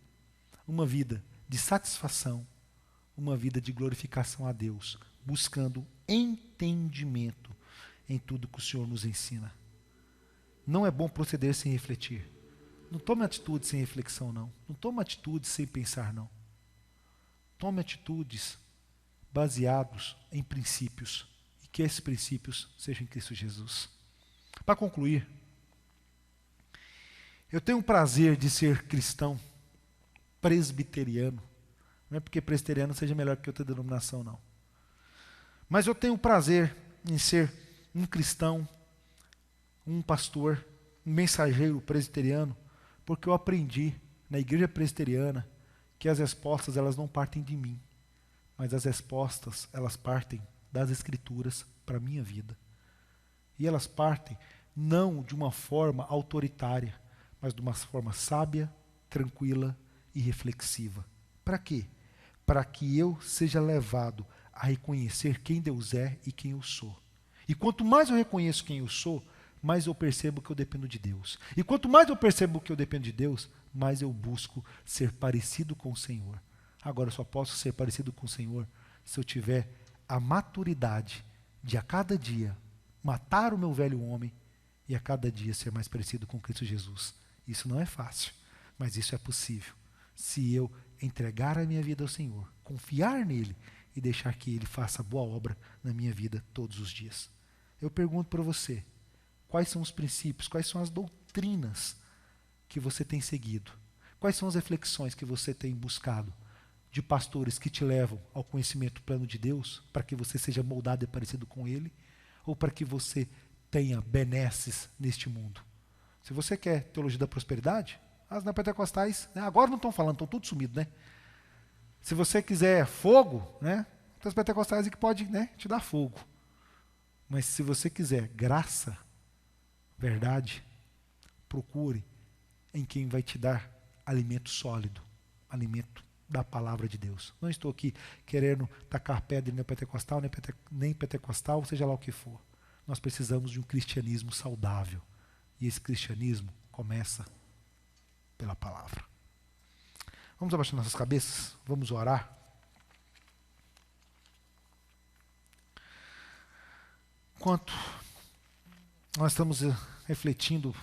uma vida de satisfação, uma vida de glorificação a Deus, buscando entendimento em tudo que o Senhor nos ensina. Não é bom proceder sem refletir. Não tome atitude sem reflexão, não. Não tome atitude sem pensar, não. Tome atitudes baseados em princípios, e que esses princípios sejam em Cristo Jesus. Para concluir, eu tenho o prazer de ser cristão presbiteriano. Não é porque presbiteriano seja melhor que outra denominação, não. Mas eu tenho o prazer em ser um cristão, um pastor, um mensageiro presbiteriano, porque eu aprendi na igreja presbiteriana que as respostas elas não partem de mim, mas as respostas elas partem das Escrituras para a minha vida. E elas partem não de uma forma autoritária, mas de uma forma sábia, tranquila e reflexiva. Para quê? Para que eu seja levado a reconhecer quem Deus é e quem eu sou. E quanto mais eu reconheço quem eu sou, mais eu percebo que eu dependo de Deus. E quanto mais eu percebo que eu dependo de Deus, mais eu busco ser parecido com o Senhor. Agora, eu só posso ser parecido com o Senhor se eu tiver a maturidade de a cada dia matar o meu velho homem e a cada dia ser mais parecido com Cristo Jesus. Isso não é fácil, mas isso é possível. Se eu entregar a minha vida ao Senhor, confiar nele e deixar que ele faça boa obra na minha vida todos os dias. Eu pergunto para você, quais são os princípios, quais são as doutrinas que você tem seguido? Quais são as reflexões que você tem buscado de pastores que te levam ao conhecimento pleno de Deus, para que você seja moldado e parecido com ele, ou para que você tenha benesses neste mundo? Se você quer teologia da prosperidade, as neopentecostais, né, agora não estão falando, estão tudo sumidos, né? Se você quiser fogo, né, tem os pentecostais que podem, né, te dar fogo. Mas se você quiser graça, verdade, procure em quem vai te dar alimento sólido, alimento da palavra de Deus. Não estou aqui querendo tacar pedra nem pentecostal, nem pentecostal, seja lá o que for. Nós precisamos de um cristianismo saudável. E esse cristianismo começa pela palavra. Vamos abaixar nossas cabeças, vamos orar. Enquanto nós estamos refletindo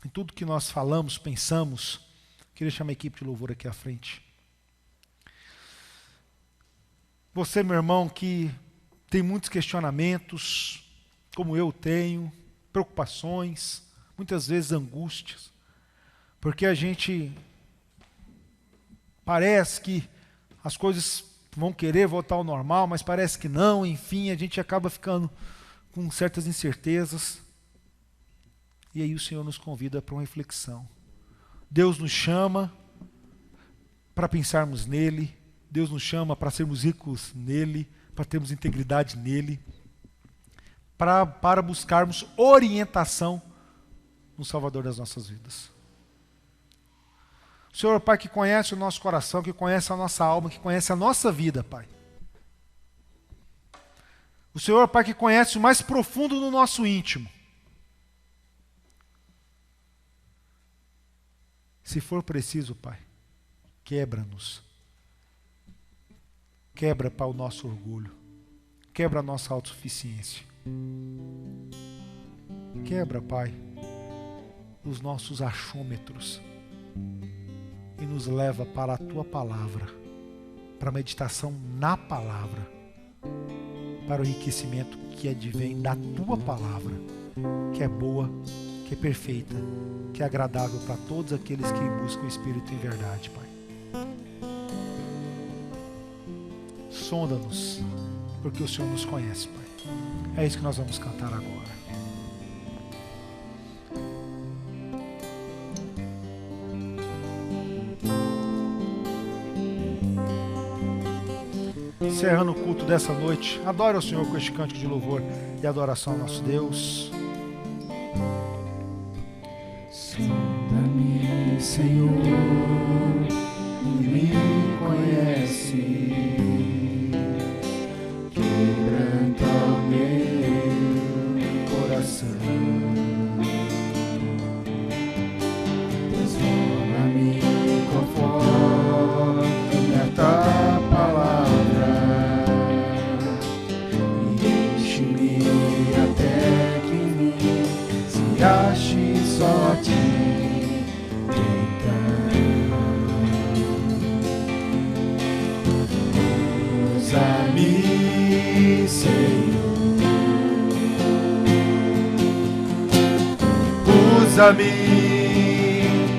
em tudo que nós falamos, pensamos, queria chamar a equipe de louvor aqui à frente. Você, meu irmão, que tem muitos questionamentos, como eu tenho, preocupações, muitas vezes angústias, porque a gente parece que as coisas vão querer voltar ao normal, mas parece que não, enfim, a gente acaba ficando com certas incertezas. E aí o Senhor nos convida para uma reflexão. Deus nos chama para pensarmos nele, Deus nos chama para sermos ricos nele, para termos integridade nele, para buscarmos orientação no Salvador das nossas vidas. O Senhor, Pai, que conhece o nosso coração, que conhece a nossa alma, que conhece a nossa vida, Pai. O Senhor, Pai, que conhece o mais profundo do nosso íntimo. Se for preciso, Pai, quebra-nos. Quebra, Pai, o nosso orgulho. Quebra a nossa autossuficiência. Quebra, Pai, os nossos achômetros. E nos leva para a Tua Palavra, para a meditação na Palavra, para o enriquecimento que advém da Tua Palavra, que é boa, que é perfeita, que é agradável para todos aqueles que buscam o Espírito em verdade, Pai. Sonda-nos, porque o Senhor nos conhece, Pai. É isso que nós vamos cantar agora. Encerrando o culto dessa noite, adore ao Senhor com este cântico de louvor e adoração ao nosso Deus. Sonda-me, Senhor, e me conhece, quebranta o meu coração, transforma-me conforme a tua palavra e enche-me até que em mim se ache só a ti. Usa-me, Senhor, usa-me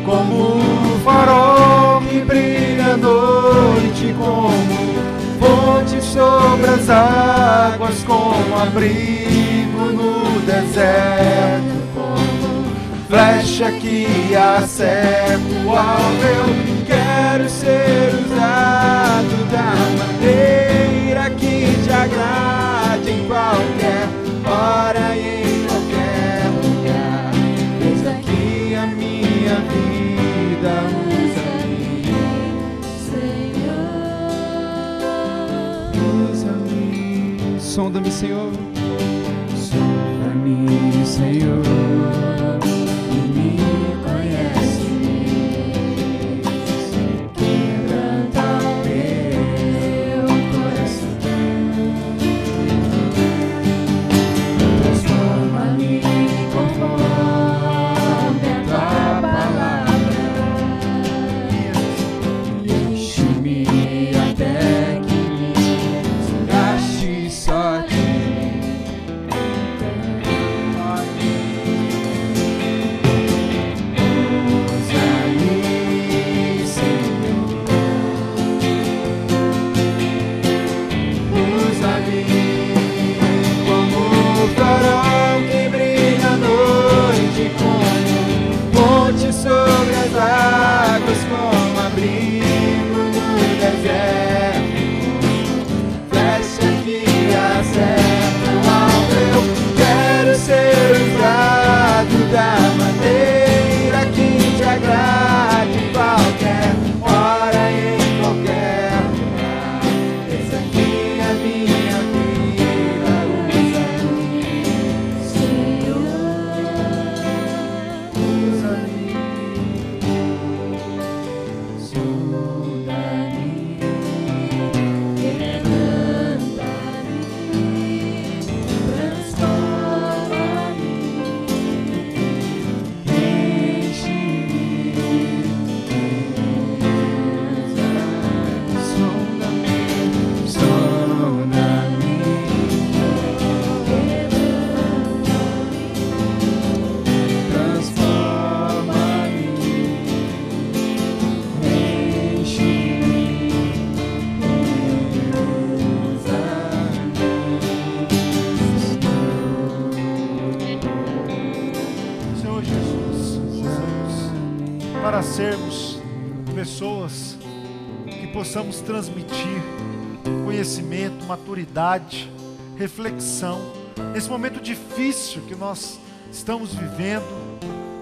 como farol que brilha à noite, como fonte sobre as águas, como abrigo no deserto, como flecha que acerta o alvo. Eu quero ser usado da maneira que te agrade, em qualquer hora e em qualquer lugar. Eis aqui a minha vida, usa-me, Senhor. usa-me. Sonda-me, Senhor. Sonda-me, Senhor, e me conhece. Quebranta o meu coração, transforma-me conforme a tua palavra e enche-me até que me ache só a ti. Usa-me, Senhor, usa-me como farol que brilha à noite, como ponte sobre as águas, como abrigo no deserto, flecha que acerta o alvo. Eu quero ser usado da maneira que te agrade, em qualquer hora e em qualquer lugar. Eis aqui a minha vida, usa-me, Senhor. usa-me, sonda-me, Senhor Jesus, usa-nos para sermos pessoas que possamos transmitir conhecimento, maturidade, reflexão nesse momento difícil que nós estamos vivendo.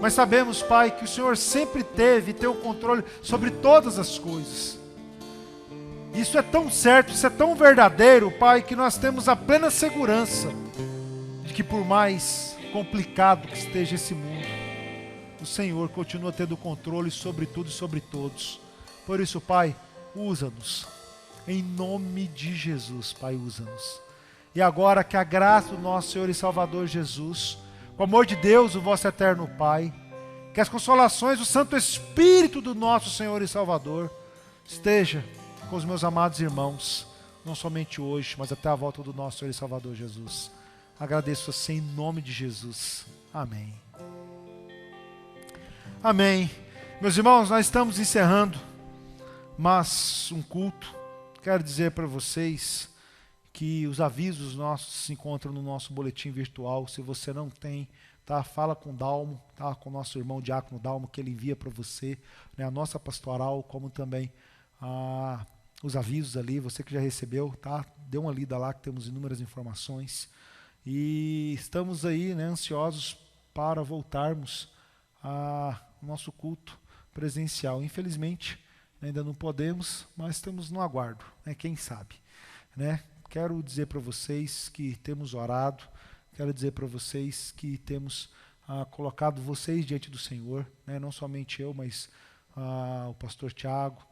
Mas sabemos, Pai, que o Senhor sempre teve e tem o controle sobre todas as coisas. Isso é tão certo, isso é tão verdadeiro, Pai, que nós temos a plena segurança de que por mais complicado que esteja esse mundo, o Senhor continua tendo controle sobre tudo e sobre todos. Por isso, Pai, usa-nos. Em nome de Jesus, Pai, usa-nos. E agora que a graça do nosso Senhor e Salvador Jesus, o amor de Deus, o vosso eterno Pai, que as consolações do Santo Espírito do nosso Senhor e Salvador esteja com os meus amados irmãos, não somente hoje, mas até a volta do nosso Senhor e Salvador Jesus. Agradeço assim em nome de Jesus. Amém. Amém. Meus irmãos, nós estamos encerrando mais um culto. Quero dizer para vocês que os avisos nossos se encontram no nosso boletim virtual. Se você não tem, tá? Fala com o Dalmo, tá? Com o nosso irmão Diácono Dalmo, que ele envia para você, né? A nossa pastoral, como também os avisos ali, você que já recebeu, tá? Dê uma lida lá que temos inúmeras informações. E estamos aí, né, ansiosos para voltarmos ao nosso culto presencial. Infelizmente, Ainda não podemos, mas estamos no aguardo, né? Quem sabe, né? Quero dizer para vocês que temos orado, quero dizer para vocês que temos colocado vocês diante do Senhor, né? Não somente eu, mas o pastor Tiago,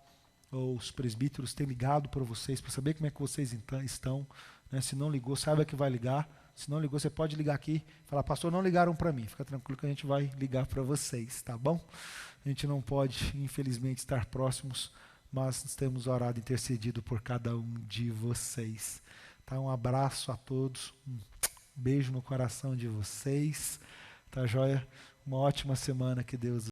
os presbíteros têm ligado para vocês, para saber como é que vocês estão, né? Se não ligou, saiba que vai ligar. Se não ligou, você pode ligar aqui e falar: pastor, não ligaram para mim. Fica tranquilo que a gente vai ligar para vocês, tá bom? A gente não pode, infelizmente, estar próximos, mas temos orado e intercedido por cada um de vocês. Tá? Um abraço a todos, um beijo no coração de vocês, tá joia? Uma ótima semana, que Deus